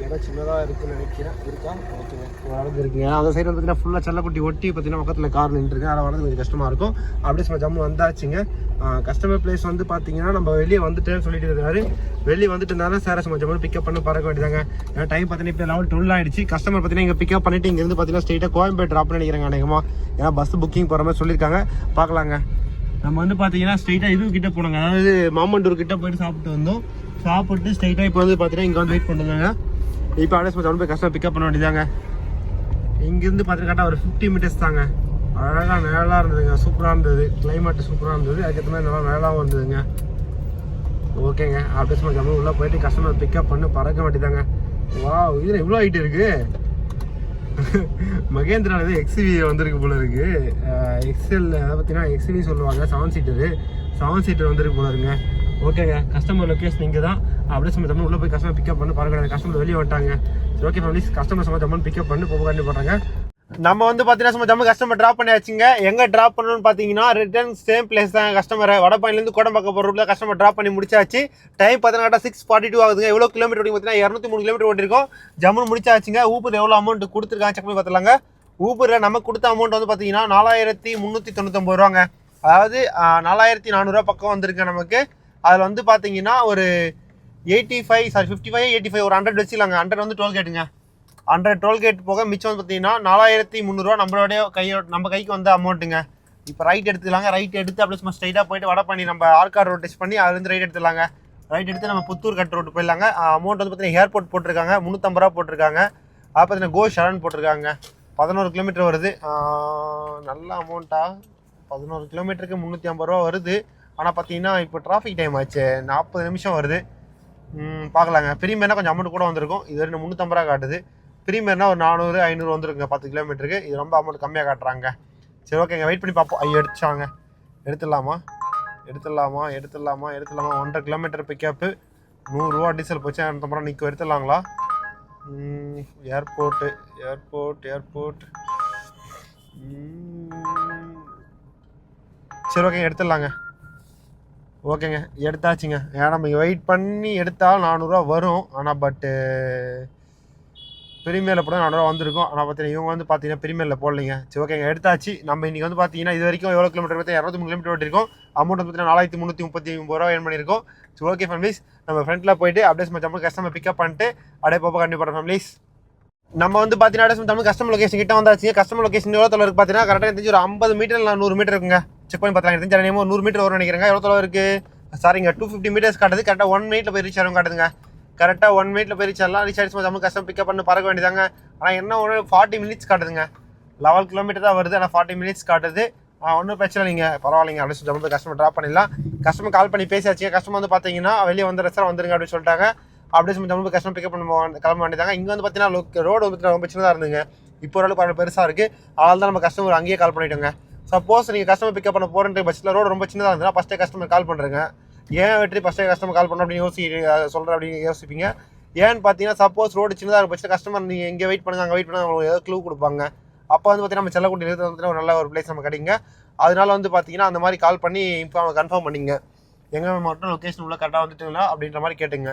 A: இடம் சின்னதாக இருக்குன்னு நினைக்கிறேன். இருக்கா? ஓகேங்க, ஓரளவுக்கு இருக்குங்க. அந்த சைடு வந்து பார்த்தீங்கன்னா ஃபுல்லாக செல்லக்குட்டி ஒட்டி பார்த்தீங்கன்னா பக்கத்தில் கார் நின்றுருக்கு. அதை வரது கொஞ்சம் கஷ்டமாக இருக்கும். அப்படியே சும்மா ஜம்மு வந்தாச்சுங்க. கஸ்டமர் பிளேஸ் வந்து பார்த்தீங்கன்னா நம்ம வெளியே வந்துட்டேன்னு சொல்லிட்டு இருக்காரு. வெளியே வந்துட்டு இருந்தாலும் சார் சும்மா ஜம்மு பிக்கப் பண்ணி பறக்க வேண்டியதாங்க. ஏன்னா டைம் பார்த்தீங்கன்னா இப்போ லெவல் 12 ஆகிடுச்சு. கஸ்டமர் பார்த்தீங்கன்னா இங்கே பிக்கப் பண்ணிட்டு இங்கேருந்து பார்த்தீங்கன்னா ஸ்ட்ரெயிட்டாக கோயம்பேடு ட்ராப் நினைக்கிறாங்க அநேகமாக. ஏன்னா பஸ் புக்கிங் போகிற மாதிரி சொல்லியிருக்காங்க. பார்க்கலாங்க. நம்ம வந்து பார்த்தீங்கன்னா ஸ்ட்ரெயிட்டாக இது கிட்டே போனோங்க. அதாவது மாமண்டூர் கிட்டே போயிட்டு சாப்பிட்டு வந்தோம். சாப்பிட்டு ஸ்ட்ரெயிட்டாக இப்போ வந்து பார்த்தீங்கன்னா இங்கே வந்து வெயிட் பண்ணுறாங்க. இப்போ அப்படியே சும்மா போய் கஸ்டமர் பிக்கப் பண்ண வேண்டியதாங்க. இங்கேருந்து பார்த்துக்கிட்டா ஒரு 50 மீட்டர்ஸ் தாங்க. அழகாக நிழலாக இருந்ததுங்க. சூப்பராக இருந்தது. கிளைமேட் சூப்பராக இருந்தது. அதுக்கேற்ற மாதிரி நல்லா நிழலாகவும் இருந்ததுங்க. ஓகேங்க, அப்படியே சும்மா ஜம்மு உள்ளே போயிட்டு கஸ்டமர் பிக்கப் பண்ணி பறக்க வேண்டியதாங்க. வா, இதில் இவ்வளோ ஹைட் இருக்குது. மகேந்திராவில் இது XUV வந்திருக்கு போல இருக்கு. எக்ஸ்எல் அதை பார்த்தீங்கன்னா XUV சொல்லுவாங்க. 7 சீட்டர் வந்திருக்கு போல இருக்குங்க. ஓகேங்க, கஸ்டமர் லொக்கேஷன் இங்கே தான். அப்படியே சும்மா ஜம்மு உள்ளே போய் கஸ்டமர் பிக்கப் பண்ணி பறக்க. கஸ்டமர் வெளியே வந்துட்டாங்க. சரி ஓகே ஃபேமிலிஸ், கஸ்டமர் சும்மா ஜம்மு பிக்கப் பண்ணி போக வேண்டி போடுறாங்க. நம்ம வந்து பார்த்தீங்கன்னா சும்மா ஜம்மு கஸ்டமர் ட்ராப் பண்ணியாச்சுங்க. எங்கே ட்ராப் பண்ணணும்னு பார்த்தீங்கன்னா ரிட்டர்ன் சேம் பிளேஸ் தான். கஸ்டமரை வடபழனிலேருந்து கோடம்பாக்கம் போகிற ரூட்டில் கஸ்டமர் ட்ராப் பண்ணி முடிச்சாச்சு. டைம் பார்த்தீங்கன்னா 6:42 ஆகுதுங்க. எவ்வளோ கிலோமீட்டர் ஓட்டி பார்த்தீங்கன்னா 203 கிலோமீட்டர் ஓட்டிருக்கோம். ஜம்மு முடிச்சாச்சுங்க. ஊபர் எவ்வளோ அமௌண்ட் கொடுத்துருக்காங்க செக் பண்ணி பார்த்துலாங்க. ஊபரில் நமக்கு கொடுத்த அமௌண்ட் வந்து பார்த்தீங்கன்னா 4399 ரூபாங்க. அதாவது 4400 பக்கம் வந்திருக்கு நமக்கு. அதில் வந்து பார்த்தீங்கன்னா ஒரு 55 ஒரு 100 வச்சுக்கலாங்க. 100 வந்து டோல்கேட்டுங்க. 100 டோல்கேட் போக மிச்சம் வந்து பார்த்தீங்கன்னா 4300 ரூபா நம்ம கைக்கு வந்த அமௌண்ட்டுங்க. இப்போ ரைட் எடுத்துக்கலாங்க. ரைட் எடுத்து அப்படியே சும்மா ஸ்ட்ரைட்டாக போயிட்டு வடபழனி நம்ம ஆர்கார் ரோட் டெஸ்ட் பண்ணி அதுலேருந்து ரைட் எடுத்துலாங்க. ரைட் எடுத்து நம்ம புத்தூர் கட் ரோட்டு போயிடலாங்க. அமௌண்ட் வந்து பார்த்தீங்கன்னா ஏர்போர்ட் போட்டிருக்காங்க 350 ரூபா போட்டிருக்காங்க. அது பார்த்தீங்கன்னா கோ ஷரண் போட்டிருக்காங்க. 11 கிலோமீட்டர் வருது. நல்ல அமௌண்ட்டாக 11 கிலோமீட்டருக்கு 350 ரூபா வருது. ஆனால் பார்த்தீங்கன்னா இப்போ டிராஃபிக் டைம் ஆச்சு, 40 நிமிஷம் வருது. பார்க்கலாங்க. ப்ரீமியர்னா கொஞ்சம் அமௌண்ட் கூட வந்திருக்கும். இது வரைக்கும் 350 ரூபா காட்டுது. ப்ரீமியர்னா ஒரு 400 500 வந்துருக்குங்க 10 கிலோமீட்டருக்கு. இது ரொம்ப அமௌண்ட் கம்மியாக காட்டுறாங்க. சரி ஓகேங்க, வெயிட் பண்ணி பார்ப்போம். எடுத்துச்சாங்க. எடுத்துடலாமா 1.5 கிலோமீட்டர் பிக்கப்பு 100 ரூபா டீசல் போச்சு. 250 ரூபா நிற்கும். எடுத்துடலாங்களா? ஏர்போர்ட்டு சரி ஓகேங்க, எடுத்துடலாங்க. ஓகேங்க, எடுத்தாச்சுங்க. ஏன்னா நம்ம இங்கே வெயிட் பண்ணி எடுத்தால் 400 ரூபா வரும். ஆனால் பட்டு ப்ரீமியரில் போட 400 ரூபா வந்திருக்கும். ஆனால் பார்த்தீங்கன்னா இவங்க வந்து பார்த்தீங்கன்னா ப்ரீமியரில் போடலைங்க. சரி ஓகேங்க, எடுத்தாச்சு. நம்ம இன்றைக்கி வந்து பார்த்தீங்கன்னா இது வரைக்கும் எவ்வளோ கிலோமீட்டர் பார்த்தீங்கன்னா 203 கிலோமீட்டர் ஓட்டிருக்கோம். அமௌண்ட் வந்து பார்த்தீங்கன்னா 4339 ரூபா ஏர்ன் பண்ணியிருக்கோம். சரி ஓகே ஃபேமிலிஸ், நம்ம ஃப்ரெண்டில் போயிட்டு அப்படியே நம்ம கஸ்டமர் பிக்கப் பண்ணிட்டு அப்படியே போக கண்டிப்பாக ஃபேமிலிஸ். நம்ம வந்து பார்த்தீங்கன்னா தமிழ் கஸ்டமர் லொகேஷன் கிட்ட வந்தாச்சு. கஸ்டமர் லொகேஷன் எவ்வளோ தொலை இருக்குது பார்த்தீங்கன்னா கரெக்டாக தெரிஞ்சு ஒரு 50 மீட்டர் இல்லை 100 மீட்டர் இருக்குங்க. செக் பண்ணி பார்த்தாங்க. தெரிஞ்ச நேமோ 100 மீட்டர் வரும் நினைக்கிறேங்க. எவ்வளோ தொலை இருக்குது? சாரிங்க, 250 மீட்டர்ஸ் காட்டுது. கரெக்டாக 1 மினிட்ல போய் ரீச் ஆகும் காட்டுதுங்க. கரெக்டாக 1 மினிட்ல போய் ரீச் ஆகலாம். ரீச் ஆகிடுச்சு நம்ம கஸ்டமர் பிக்கப் பண்ணி பறக்க வேண்டியதாங்க. ஆனால் என்ன ஒரு 40 மினிட்ஸ் காட்டுதுங்க. 11 கிலோமீட்டர் தான் வருது. ஆனால் 40 மினிட்ஸ் காட்டுது. ஒன்றும் பிரச்சனை இல்லைங்க, பரவாயில்லைங்க. அப்படின்னு சொல்லி நம்ம கஸ்டமர் ட்ராப் பண்ணிடலாம். கஸ்டமர் கால் பண்ணி பேசியாச்சு. கஸ்டமர் வந்து பார்த்தீங்கன்னா வெளியே வந்து ரெஸ்டாரண்ட் வந்துருங்க அப்படின்னு சொல்லிட்டாங்க. அப்படியே சொல்லி நம்ம கஸ்டமர் பிக்கப் பண்ண கிளம்ப வேண்டியதாங்க. இங்கே வந்து பார்த்தீங்கன்னா ரோடு வந்து ரொம்ப சின்னதாக இருந்துங்க. இப்போ ஓரளவுக்கு பெருசாக இருக்குது. அதனால தான் நம்ம கஸ்டமர் அங்கேயே கால் பண்ணிட்டோங்க. சப்போஸ் நீங்கள் கஸ்டமர் பிக்கப் பண்ண போகிற பட்சத்தில் ரோடு ரொம்ப சின்னதாக இருந்ததுன்னா ஃபஸ்ட்டே கஸ்டமர் கால் பண்ணுறேங்க. ஏன் வெற்றி ஃபஸ்ட்டே கஸ்டமர் கால் பண்ண அப்படின்னு சொல்கிறேன் அப்படின்னு யோசிப்பீங்க. ஏன்னு பார்த்தீங்கன்னா சப்போஸ் ரோடு சின்னதாக இருக்க பட்சத்தில் கஸ்டமர் நீங்கள் எங்கே வெயிட் பண்ணுங்க, அங்கே வெயிட் பண்ணால் அவங்களுக்கு ஏதாவது க்ளூ கொடுப்பாங்க. அப்போ வந்து பார்த்தீங்கன்னா நம்ம செல்லக்குட்டி நிறுத்த வந்து ஒரு நல்ல ஒரு பிளேஸ் நம்ம கிடைக்குங்க. அதனால வந்து பார்த்தீங்கன்னா அந்த மாதிரி கால் பண்ணி கன்ஃபார்ம் பண்ணிங்க. எங்கே மட்டும் லொக்கேஷன் உள்ள கரெக்டாக வந்துட்டுங்களா அப்படின்ற மாதிரி கேட்டுங்க.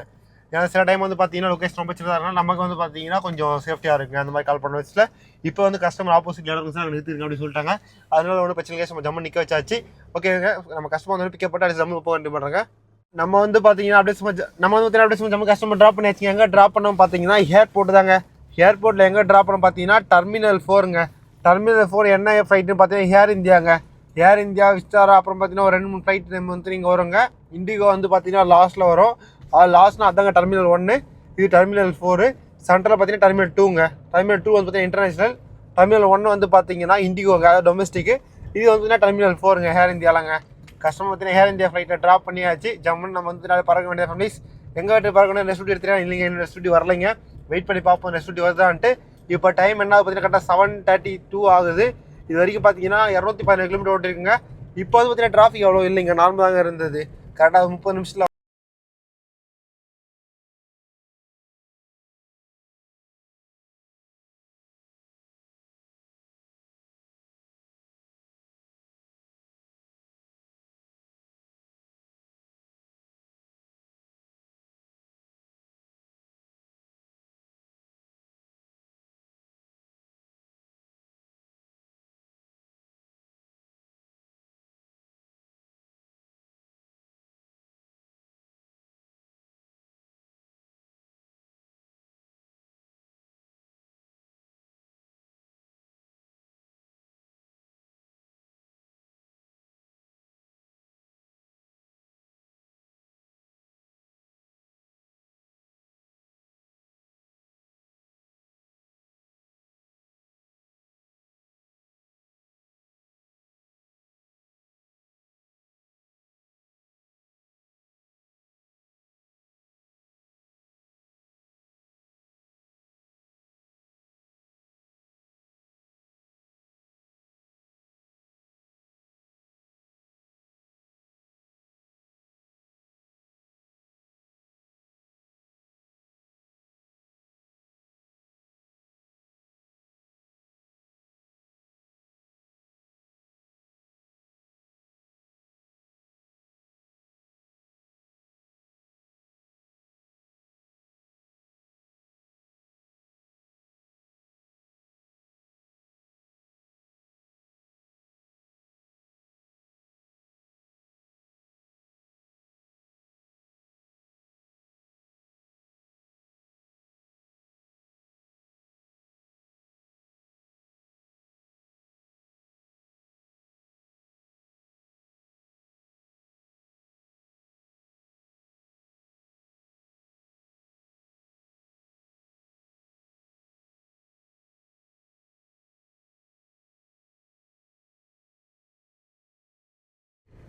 A: ஏன்னா சில டைம் வந்து பார்த்தீங்கன்னா லொக்கேஷன் ரொம்ப சின்னதாக இருந்தால் நமக்கு வந்து பார்த்தீங்கன்னா கொஞ்சம் சேஃப்டியாக இருக்குங்க. அந்த மாதிரி கால் பண்ண வச்சுல இப்போ வந்து கஸ்டமர் ஆப்போசிட் இடம் சார் நிறுத்திருங்க அப்படின்னு சொல்லிட்டாங்க. அதனால ஒன்றும் பிரச்சனை இல்லை, நம்ம ஜம்மு நிற்க வச்சாச்சு. ஓகேங்க, நம்ம கஸ்டமர் வந்து பிக்கப் பண்ணி ஜம்மு போக வேண்டிய பண்ணுறாங்க. நம்ம வந்து பார்த்தீங்கன்னா அப்படியே ஜம்மு கஸ்டமர் ட்ராப் பண்ணி வச்சுங்க. எங்கே ட்ராப் பண்ணோம் பார்த்தீங்கன்னா ஏர்போர்ட் தாங்க. ஏர்போர்ட்டில் எங்கே ட்ராப் பண்ணோம் பார்த்தீங்கன்னா டெர்மினல் 4ங்க. டெர்மினல் 4 என்ன ஃப்ளைட்டுன்னு பார்த்தீங்கன்னா ஏர் இந்தியாங்க. ஏர் இந்தியா, விஸ்டாரா, அப்புறம் பார்த்தீங்கன்னா ஒரு 2-3 ஃப்ளைட் வந்து இங்கே வருங்க. இண்டிகோ வந்து பார்த்தீங்கன்னா லாஸ்ட்டில் வரும். லாஸ்ட்னா அதாங்க டெர்மினல் 1, இது டெர்மினல் 4. சென்டரில் பார்த்தீங்கன்னா டெர்மினல் 2ங்க. டெர்மினல் 2 வந்து பார்த்தீங்கன்னா இன்டர்நேஷனல். டெர்மினல் 1 வந்து பார்த்தீங்கன்னா இண்டிகோங்க, அதாவது டொமஸ்டிக்கு. இது வந்து பார்த்தீங்கன்னா டெர்மினல் 4ங்க, ஏர் இந்தியாலாங்க. கஸ்டமர் பார்த்தீங்கன்னா ஏர் இந்தியா ஃப்ளைட்டை ட்ராப் பண்ணியாச்சு. ஜம்முன்னு நம்ம வந்து நாளை பறக்க வேண்டிய ஃபேமிலிஸ். எங்கே வீட்டு பறக்க வேண்டிய ரெஸ்ட் எடுத்துட்டா இல்லைங்க, இன்னும் ரெஸ்ட் வரலைங்க. வெயிட் பண்ணி பார்ப்போம் ரெஸ்ட் வருதான்ட்டு. இப்போ டைம் என்ன பார்த்தீங்கன்னா கரெக்டாக 7:32 ஆகுது. இது வரைக்கும் பார்த்தீங்கன்னா 217 கிலோமீட்டர் ஓட்டிருக்குங்க. இப்போ வந்து பார்த்தீங்கன்னா டிராஃபிக் அவ்வளோ இல்லைங்க, நார்மலாக இருந்தது. கரெக்டாக 30 நிமிஷத்தில்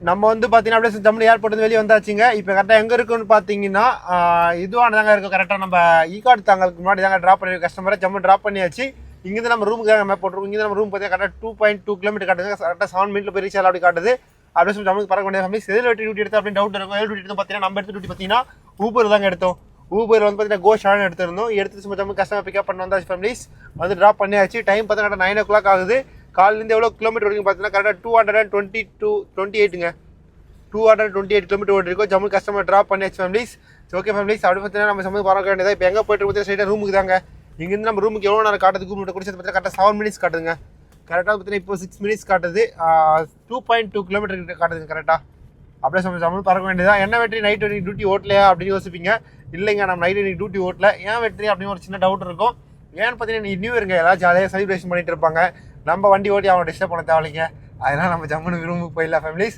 A: நம்ம வந்து பார்த்தீங்கன்னா அப்படியே ஜம்மு ஏர்போர்ட் வெளியே வந்தாச்சுங்க. இப்போ கரெக்டாக எங்கே இருக்குன்னு பார்த்தீங்கன்னா இதுவானதாங்க இருக்கும். கரெக்டாக நம்ம ஈகார்டு தாங்களுக்கு முன்னாடி தாங்க ட்ராப் பண்ணி கஸ்டமரை ஜம்மு ட்ராப் பண்ணியாச்சு. இங்கேருந்து நம்ம ரூமுக்கு தாங்க மேப் போட்டுருக்கோம். இங்கே நம்ம ரூம் பார்த்தீங்கன்னா கரெக்டாக 2.2 கிலோமீட்டர் காட்டுது. கரெக்டாக 7 மினிட்ல போய் ரீச் அப்படி காட்டுது. அப்படியே சொல்லி ஜம்முக்கு பறக்க வேண்டிய ஃபேமிலிஸ். எதில் டியூட்டி எடுத்து அப்படின்னு டவுட் இருக்கும். எதில் டியூட்டி எடுத்து பார்த்தீங்கன்னா நம்ம எடுத்து டியூட்டி பார்த்தீங்கன்னா ஊபர் தாங்க எடுத்தோம். ஊபர் வந்து பார்த்தீங்கன்னா கோஷான்னு எடுத்திருந்தோம். எடுத்து சும்மா ஜம்மு கஸ்டமர் பிக்கப் பண்ண வந்தாச்சு ஃபேமிலிஸ். வந்து ட்ராப் பண்ணியாச்சு. டைம் பார்த்தீங்கன்னா 9 o'clock ஆகுது. காலிலேருந்து எவ்வளோ கிலோமீட்டர் வரைக்கும் பார்த்தீங்கன்னா கரெக்டாக 228ங்க. 228 கிலோமீட்டர் ஓடி இருக்கும். ஜம்மு கஸ்டமர் ட்ராப் பண்ணியாச்சு ஃபேமிலிஸ். ஓகே ஃபேமிலிஸ், அப்படி பார்த்தீங்கன்னா நம்ம சம்மந்து பறக்க வேண்டியதா. இப்போ எங்கே போய்ட்டு பார்த்தீங்கன்னா ஸ்ட்ரைட்டாக ரூமுக்கு தாங்க. இங்கேருந்து நம்ம ரூமுக்கு எவ்வளோ நேரம் காட்டுது கூப்பிட்டு குடிச்சது பார்த்தீங்கன்னா கரெக்டாக 7 minutes காட்டுதுங்க. கரெக்டாக பார்த்தீங்கன்னா இப்போ 6 minutes காட்டுது. 2.2 கிலோமீட்டர் காட்டுதுங்க கரெக்டாக. அப்படியே சம்மந்து பறக்க வேண்டியதா. என்ன வெற்றி நைட் வரைக்கும் டியூட்டி ஓட்டலையா அப்படின்னு யோசிப்பீங்க. இல்லைங்க, நம்ம நைட் வரைக்கும் டியூட்டி ஓட்டல. ஏன் வெற்றி அப்படின்னு ஒரு சின்ன டவுட் இருக்கும். ஏன்னு பார்த்தீங்கன்னா நியூ இயருங்க, எல்லாம் ஜாலியாக செலிப்ரேஷன் பண்ணிட்டு இருப்பாங்க. நம்ம வண்டி ஓட்டி அவங்க டிஸ்டர்ப் பண்ண தேவையில்லைங்க. அதனால் நம்ம ஜம்முன்னு ரூமுக்கு போயிடலாம் ஃபேமிலிஸ்.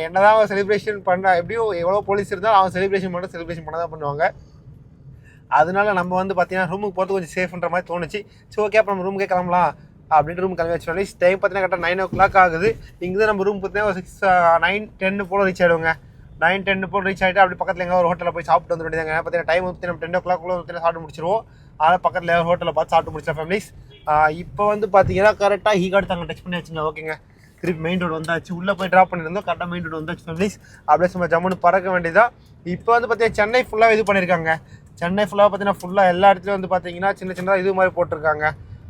A: என்னதான் அவங்க செலிப்ரேஷன் பண்ண எப்படியும் எவ்வளோ போலீஸ் இருந்தாலும் அவங்க செலிப்ரேஷன் பண்ண தான் பண்ணுவாங்க. அதனால நம்ம வந்து பார்த்தீங்கன்னா ரூமுக்கு போகிறது கொஞ்சம் சேஃப்ன்ற மாதிரி தோணுச்சு. சரி ஓகே, அப்போ நம்ம ரூமுக்கே கிளம்பலாம் அப்படின்ட்டு ரூம் கிளம்பி வச்சு ஃபேமிலிஸ். டைம் பார்த்தீங்கன்னா கரெக்டாக 9 o'clock ஆகுது. இங்கே தான் நம்ம ரூம் பார்த்தீங்கன்னா 9-10 போல் ரீச் ஆகிடுவோங்க. 9-10 போல் ரீச் ஆகிட்டு அப்படி பக்கத்தில் எங்கே ஒரு ஹோட்டலில் போய் சாப்பிட்டு வந்து வேண்டியதாங்க. பார்த்தீங்கன்னா டைம் வந்து நம்ம 10 o'clock பார்த்தீங்கன்னா சாப்பிட்டு முடிச்சிருவோம். அதனால் பக்கத்தில் ஹோட்டலில் பார்த்து சாப்பிட்டு முடிச்சா ஃபேமிலிஸ். இப்போ வந்து பார்த்தீங்கன்னா கரெக்டாக ஈகார்டு தாங்க டச் பண்ணி வச்சுங்க. ஓகேங்க, திருப்பி மெயின் ரோடு வந்தாச்சு. உள்ளே போய் ட்ராப் பண்ணியிருந்தோம். கரெக்டாக மெயின் ரோடு வந்தாச்சு ஃபேமிலிஸ். அப்படியே சும்மா ஜம்முன்னு பறக்க வேண்டியதா. இப்போ வந்து பார்த்தீங்கன்னா சென்னை ஃபுல்லாக இது பண்ணியிருக்காங்க. சென்னை ஃபுல்லாக பார்த்தீங்கன்னா ஃபுல்லாக எல்லா இடத்துலையும் வந்து பார்த்தீங்கன்னா சின்ன சின்னதாக இது மாதிரி போட்டிருக்காங்க.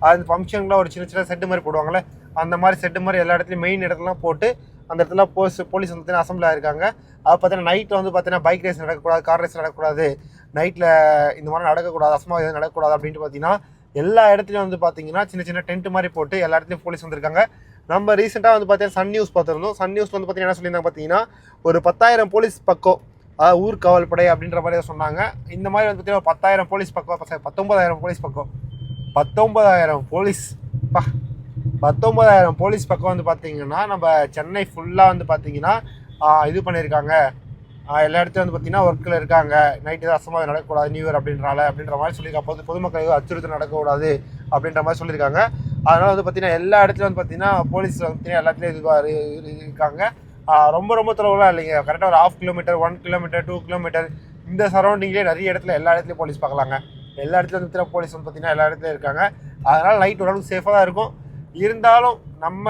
A: அது ஃபங்க்ஷனில் ஒரு சின்ன சின்ன செட்டு மாதிரி போடுவாங்களே, அந்த மாதிரி செட்டு மாதிரி எல்லா இடத்துலையும் மெயின் இடத்துலாம் போட்டு அந்த இடத்துல போலீஸ் வந்து அசம்பிள் ஆயிருக்காங்க. அது பார்த்தீங்கன்னா நைட்டில் வந்து பார்த்தீங்கன்னா பைக் ரேஸ் நடக்கக்கூடாது, கார் ரேஸ் நடக்கக்கூடாது, நைட்டில் இந்த மாதிரி நடக்கக்கூடாது, அசம்பாவிதம் எதுவும் நடக்கக்கூடாது அப்படின்ட்டு பார்த்தீங்கன்னா எல்லா இடத்துலையும் வந்து பார்த்தீங்கன்னா சின்ன சின்ன டென்ட் மாதிரி போட்டு எல்லா இடத்துலையும் போலீஸ் வந்திருக்காங்க. நம்ம ரீசெண்டாக வந்து பார்த்தீங்கன்னா சன் நியூஸ் பார்த்துருந்தோம். சன் நியூஸ் வந்து பார்த்தீங்கன்னா என்ன சொல்லியிருந்தாங்க பார்த்தீங்கன்னா ஒரு 10,000 போலீஸ் பக்கம், அதாவது ஊர் காவல்படை அப்படின்ற மாதிரி சொன்னாங்க. இந்த மாதிரி வந்து பார்த்தீங்கன்னா 10,000 போலீஸ் பக்கம், 19,000 போலீஸ் பக்கம், 19,000 போலீஸ் 19,000 போலீஸ் பக்கம் வந்து பார்த்தீங்கன்னா நம்ம சென்னை ஃபுல்லாக வந்து பார்த்தீங்கன்னா இது பண்ணியிருக்காங்க. எல்லா இடத்துலையும் வந்து பார்த்தீங்கன்னா ஒர்க்கில் இருக்காங்க. நைட்டு தான் அசம்பாவிதம் நடக்கக்கூடாது நியூ இயர் அப்படின்ற மாதிரி சொல்லியிருக்காங்க. பொதுமக்களுக்கு அச்சுறுத்தல் நடக்கக்கூடாது அப்படின்ற மாதிரி சொல்லியிருக்காங்க. அதனால் வந்து பார்த்தீங்கன்னா எல்லா இடத்துலையும் வந்து பார்த்தீங்கன்னா போலீஸ் வந்து எல்லாத்துலேயும் இருக்காங்க. ரொம்ப ரொம்ப தொலைவுலாம் இல்லைங்க. கரெக்டாக ஒரு 1/2 கிலோமீட்டர், 1 கிலோமீட்டர், 2 கிலோமீட்டர் இந்த சரௌண்டிங்லேயே நிறைய இடத்துல எல்லா இடத்துலையும் போலீஸ் பார்க்கலாங்க. எல்லா இடத்துலையும் வந்து பார்த்தீங்கன்னா போலீஸ் வந்து பார்த்தீங்கன்னா எல்லா இடத்துலையும் இருக்காங்க. அதனால் நைட் ஓரளவுக்கு சேஃபாக தான் இருக்கும். இருந்தாலும் நம்ம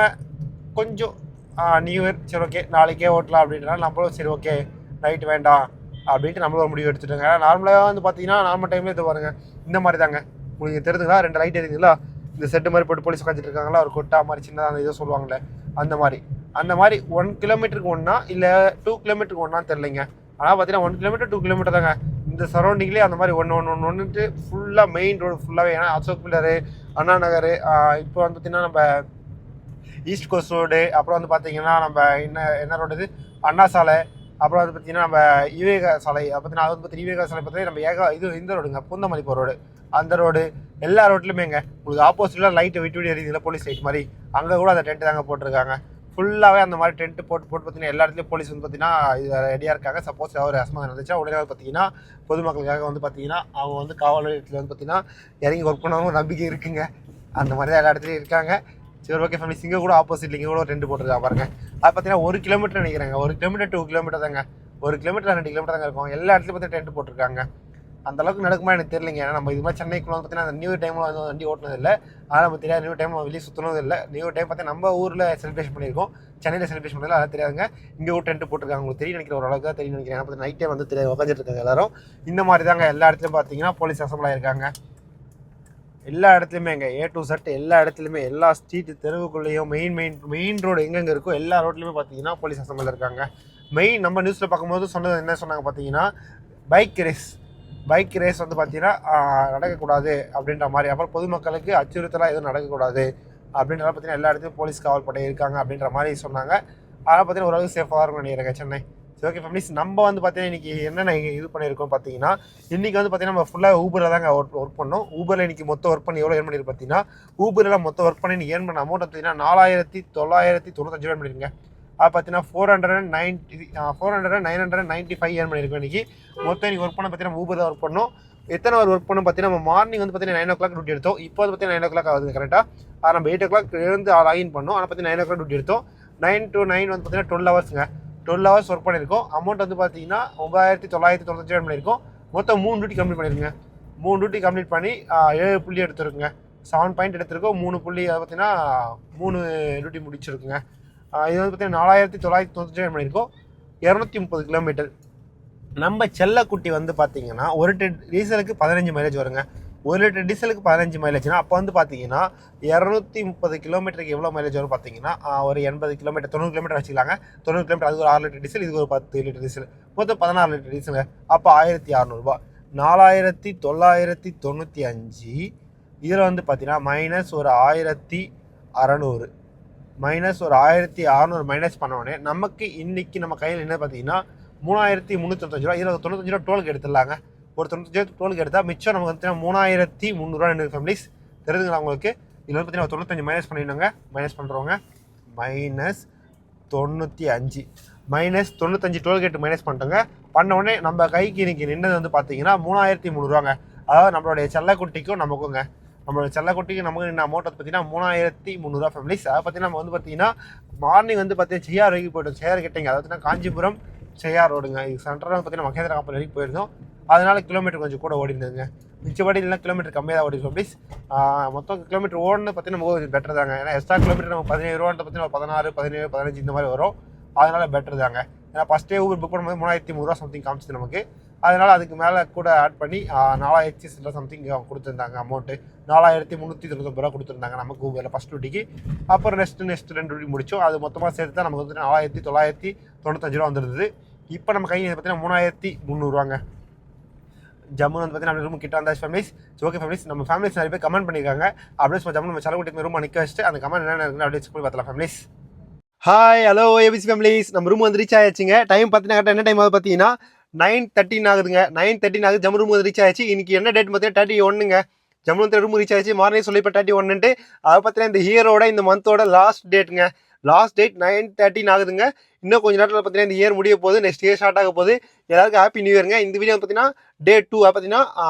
A: கொஞ்சம் நியூ இயர் சரி ஓகே நாளைக்கே ஓட்டலாம் அப்படின்றனால நம்மளும் சரி ஓகே நைட் வேண்டாம் அப்படின்ட்டு நம்மளும் ஒரு முடிவு எடுத்துட்டோங்க. ஏன்னா நார்மலாக வந்து பார்த்தீங்கன்னா நார்மல் டைம்லேயே இது பாருங்கள் இந்த மாதிரி தாங்க. உங்களுக்கு தெரிஞ்சுங்களா 2 லைட் இருக்குங்களா, இந்த செட்டு மாதிரி போட்டு போலீஸ் உட்காந்துட்டு இருக்காங்களா, ஒரு கொட்டா மாதிரி சின்னதாக அந்த இதை சொல்லுவாங்களே அந்த மாதிரி 1 கிலோமீட்டருக்கு ஒன்றா இல்லை 2 கிலோமீட்டருக்கு ஒன்றா தெரிலைங்க. ஆனால் பார்த்தீங்கன்னா 1 கிலோமீட்டர் 2 கிலோமீட்டர் தாங்க. இந்த சரௌண்டிங்லேயே அந்த மாதிரி ஒன்று ஃபுல்லாக மெயின் ரோடு ஃபுல்லாகவே. ஏன்னா அசோக் பில்லரு, அண்ணா நகர், இப்போ வந்து பார்த்தீங்கன்னா நம்ம ஈஸ்ட் கோஸ்ட் ரோடு, அப்புறம் வந்து பார்த்தீங்கன்னா நம்ம என்ன ரோடு இது அண்ணா சாலை, அப்புறம் வந்து பார்த்தீங்கன்னா நம்ம விவேக சாலை, பார்த்தீங்கன்னா அது வந்து பார்த்தீங்கன்னா விவேக சாலை பார்த்தீங்கன்னா நம்ம இந்த ரோடுங்க பூந்தமல்லி போகிற ரோடு, அந்த ரோடு எல்லா ரோட்லையுமேங்க உங்களுக்கு ஆப்போசிட்டில் லைட்டு விட்டு எரியுதுல போலீஸ் லைட் மாதிரி, அங்கே கூட அந்த டென்ட் தாங்க போட்டிருக்காங்க. ஃபுல்லாகவே அந்த மாதிரி டென்ட்டு போட்டு பார்த்தீங்கன்னா எல்லா இடத்துலையும் போலீஸ் வந்து பார்த்தீங்கன்னா இது ரெடியாக இருக்காங்க. சப்போஸ் ஏதாவது ஒரு அசம்பாவிதம் நடந்துச்சுன்னா உடனே பார்த்தீங்கன்னா பொதுமக்களுக்காக வந்து பார்த்தீங்கன்னா அவங்க வந்து காவல் நிலையத்தில் வந்து பார்த்தீங்கன்னா இறங்கி ஒர்க் பண்ணவங்க நம்பிக்கை இருக்குங்க. அந்த மாதிரி தான் எல்லா இடத்துலையும் இருக்காங்க. சரி ஓகே ஃபேமிலிஸ், இங்கே கூட ஆப்போசிட்ல இங்கே கூட 2 போட்டுருக்கா பாருங்க. அது பார்த்தீங்கன்னா 1 கிலோமீட்டர் நினைக்கிறாங்க. 1 கிலோமீட்டர் 2 கிலோமீட்டர் தாங்க, 1 கிலோமீட்டர் 2 கிலோமீட்டர் தாங்க இருக்கும். எல்லா இடத்துலையும் பார்த்தீங்கன்னா டென்ட் போட்டிருக்காங்க. அந்த அளவுக்கு நடக்குமா எனக்கு தெரியலைங்க. ஏன்னா நம்ம இது மாதிரி சென்னைக்குள்ள வந்து பார்த்தீங்கன்னா அந்த நியூ டைமில் வந்து வண்டி ஓட்டினது இல்லை. ஆனால் நம்ம தெரியாது நியூ டைம் வெளியே சுற்றினது இல்லை. நியூ டைம் பார்த்தீங்கன்னா நம்ம ஊரில் செலிப்ரேஷன் பண்ணியிருக்கோம், சென்னையில் செலிப்ரேஷன் பண்ணல, அதெல்லாம் தெரியாதுங்க. இங்கே ஒரு டென்ட் போட்டிருக்காங்க. உங்களுக்கு தெரியும் நினைக்கிறேன், ஓரளவுக்கு தான் தெரியும் நினைக்கிறேன். அப்போ நைட் டைம் வந்து தெரியாது உட்காந்துட்டு இருக்காங்க எல்லாரும். இந்த மாதிரி தாங்க எல்லா இடத்துலையும் பார்த்தீங்கன்னா போலீஸ் அசம்பிள் ஆயிருக்காங்க. எல்லா இடத்துலையுமே எங்க A to Z எல்லா இடத்துலையுமே எல்லா ஸ்ட்ரீட் தெருவுக்குள்ளேயும் மெயின் ரோடு எங்கெங்கே இருக்கோ எல்லா ரோட்லையுமே பார்த்தீங்கன்னா போலீஸ் அசம்பிள் இருக்காங்க. மெயின் நம்ம நியூஸில் பார்க்கும்போது சொன்னது என்ன சொன்னாங்க பார்த்தீங்கன்னா பைக் ரேஸ் வந்து பார்த்தீங்கன்னா நடக்கக்கூடாது அப்படின்ற மாதிரி, அப்புறம் பொதுமக்களுக்கு அச்சுறுத்தலாக எதுவும் நடக்கக்கூடாது அப்படின்றத பார்த்தீங்கன்னா எல்லா இடத்துலையும் போலீஸ் காவல் படை இருக்காங்க அப்படின்ற மாதிரி சொன்னாங்க. அதனால் பார்த்தீங்கன்னா ஓரளவுக்கு சேஃபாக இருக்கும் நினைக்கிறேங்க சென்னை. சரி ஓகே ஃபேமிலிஸ், நம்ம வந்து பார்த்தீங்கன்னா இன்றைக்கி என்னென்ன இது பண்ணியிருக்கோம் பார்த்தீங்கன்னா இன்றைக்கி வந்து பார்த்தீங்கன்னா நம்ம ஃபுல்லாக ஊபரில் தாங்க ஒர்க் பண்ணோம். ஊபரில் இன்றைக்கி மொத்தம் ஒர்க் பண்ணி எவ்வளோ ஏர்ன் பண்ணியிருக்கு பார்த்தீங்கன்னா ஊபரில் மொத்தம் ஒர்க் பண்ணி ஏர்ன் பண்ண அமௌண்ட் பார்த்தீங்கன்னா 4,995 ஏர்ன் பண்ணியிருக்கேன். அது பார்த்தீங்கன்னா 995 ஏர்ன் பண்ணியிருக்கோம் இன்றைக்கி. மொத்தம் இன்றைக்கி ஒர்க் பண்ண பார்த்தீங்கன்னா ஊபர் தான் ஒர்க் பண்ணோம். எத்தனை ஹவர் ஒர்க் பண்ணோம் பார்த்தீங்கன்னா நம்ம மார்னிங் வந்து பார்த்தீங்கன்னா 9 o'clock டியூட்டி எடுத்தோம். இப்போ வந்து பார்த்தீங்கன்னா 9 o'clock ஆகுது கரெக்டாக. அது நம்ம 8 o'clock இருந்து லாகின் பண்ணோம். ஆனால் பார்த்தீங்கன்னா 9 o'clock டியூட்டி எடுத்தோம். 9 to 9 வந்து பார்த்தீங்கன்னா 12 ஹவர்ஸுங்க. 12 ஹவர்ஸ் ஒர்க் பண்ணியிருக்கோம். அமௌண்ட் வந்து பார்த்தீங்கன்னா 9,995 ஏர்ன் பண்ணியிருக்கோம். மொத்தம் 3 டியூட்டி கம்ப்ளீட் பண்ணியிருக்குங்க. 3 டியூட்டி கம்ப்ளீட் பண்ணி 7 புள்ளி எடுத்துருக்குங்க. 7 பாயிண்ட் எடுத்திருக்கோம். 3 புள்ளி அதை பார்த்தீங்கன்னா 3 டியூட்டி முடிச்சிருக்குங்க. இது வந்து பார்த்தீங்கன்னா 4,995 ஏர்ன் பண்ணியிருக்கோம். 230 கிலோமீட்டர். நம்ம செல்லக்குட்டி வந்து பார்த்தீங்கன்னா 1 லிட்டர் டீசலுக்கு 15 மைலேஜ் வருங்க. 1 லிட்டர் டீசலுக்கு 15 மைலேஜ்னா அப்போ வந்து பார்த்தீங்கன்னா 230 கிலோமீட்டருக்கு எவ்வளோ மைலேஜ் வரும் பார்த்தீங்கன்னா ஒரு 80 கிலோமீட்டர் 90 கிலோமீட்டர் வச்சுக்கலாங்க. 90 கிலோமீட்டர் அது ஒரு 6 லிட்டர் டீசல், இது ஒரு 10 லிட்டர் டீசல், மொத்தம் 16 லிட்டர் டீசலுங்க. அப்போ 1,600 4,995. இதில் வந்து பார்த்தீங்கன்னா மைனஸ் ஒரு 1,600 மைனஸ் பண்ணோடனே நமக்கு இன்றைக்கி நம்ம கையில் என்ன பார்த்தீங்கன்னா 3,395 ரூபா. இதில் 95 ரூபா டோலுக்கு எடுத்துடலாங்க. ஒரு 95 டோலுக்கு எடுத்தால் மிச்சம் நமக்கு பார்த்தீங்கன்னா 3,300 ரூபா ஃபேமிலிஸ் தெரிஞ்சுங்களா உங்களுக்கு. இதில் வந்து பார்த்தீங்கன்னா 95 மைனஸ் பண்ணிடணுங்க. மைனஸ் பண்ணுறவங்க -95 டோல்கேட்டு மைனஸ் பண்ணிட்டோங்க. பண்ண உடனே நம்ம கைக்கு இன்றைக்கி நின்றது வந்து பார்த்தீங்கன்னா 3,300 ரூபாங்க. அதாவது நம்மளுடைய செல்லக்குட்டிக்கும் நமக்குங்க, நம்மளோட செல்லக்குட்டிக்கு நமக்கு என்ன அமௌண்ட் வந்து பார்த்தீங்கன்னா 3,300 ரூபா ஃபேமிலிஸ். அதை பார்த்தீங்கன்னா நம்ம வந்து பார்த்தீங்கன்னா மார்னிங் வந்து பார்த்தீங்கன்னா செய்யார் வரைக்கும் போய்ட்டோம். செய்யார் கிட்டேங்க, அதாவது காஞ்சிபுரம் செய்யார் ரோடுங்க. இது சென்டராக பார்த்தீங்கன்னா மகேந்திரா கம்பெனி வரைக்கும் போயிருந்தோம். அதனால கிலோமீட்டர் கொஞ்சம் கூட ஓடி இருந்ததுங்க. மிச்சப்படி இல்லைனா கிலோமீட்டர் கம்மியாக தான் ஓடி ஃபேமிலிஸ். மொத்தம் கிலோமீட்டர் ஓடுன்னு பார்த்தீங்கன்னா நமக்கு கொஞ்சம் பெட்டர் தாங்க. ஏன்னா எக்ஸ்ட்ரா கிலோமீட்டர் நம்ம 17 ரூபான்னு பார்த்தீங்கன்னா 16, 17, 15 இந்த மாதிரி வரும். அதனால பெட்டர் தாங்க. ஏன்னா ஃபஸ்ட்டே ஊபர் புக் பண்ணும்போது 3,300 ரூபா சம்திங் காமிச்சிது நமக்கு. அதனால் அதுக்கு மேலே கூட ஆட் பண்ணி 4000 சம்திங் கொடுத்துருந்தாங்க அமௌண்ட்டு. 4399 ரூபா கொடுத்துருந்தாங்க நமக்கு ஊபரில் ஃபஸ்ட் டியூட்டிக்கு. அப்புறம் நெக்ஸ்ட் 2 டியூட்டி முடித்தோம். அது மொத்தமாக சேர்த்து தான் நமக்கு வந்து 4995 ரூபா வந்துருந்தது. இப்போ நம்ம கையில் பார்த்தீங்கன்னா 3300 ரூபாங்க. ஜம்மு வந்து பார்த்தீங்கன்னா ரூம் கிட்ட வந்தாச்சு ஃபேமிலிஸ். ஓகே ஃபேமிலிஸ், நம்ம ஃபேமிலிஸ் நிறைய பேர் கமெண்ட் பண்ணியிருக்காங்க. அப்படியே சும்மா ஜம்மு நம்ம செலவு ரூம் நிற்க வச்சுட்டு அந்த கமெண்ட் என்ன இருக்குன்னு அப்படியே செக் பண்ணி பார்த்தலாம் families. Hi hello ABC families, நம்ம ரூம் வந்து ரீச் ஆயிடுச்சுங்க. டைம் பார்த்தீங்கன்னா என்ன டைம் ஆகுது பார்த்தீங்கன்னா 9:13 ஆகுதுங்க. 9:13 ஆகுது. ஜம்மு ரூம் வந்து ரீச் ஆயிடுச்சு. இன்னைக்கு என்ன டேட் பார்த்தீங்கன்னா 31ங்க. ஜம்மு வந்து ரூம் ரீச் ஆயிடுச்சு. மார்னிங் சொல்லி இப்போ 31ன்ட்டு அதை பார்த்தீங்கன்னா இந்த இயரோட இந்த மந்தோட லாஸ்ட் டேட்டுங்க. லாஸ்ட் டேட் 9:13 ஆகுதுங்க. இன்னும் கொஞ்சம் நேரத்தில் பார்த்தீங்கன்னா இந்த இயர் முடிய போகுது. நெக்ஸ்ட் இயர் ஸ்டார்ட் ஆக போகுது. எல்லாருக்கும் ஹாப்பி நியூ இயருங்க. இந்த வீடியோ பார்த்தீங்கன்னா டே 2 பார்த்தீங்கன்னா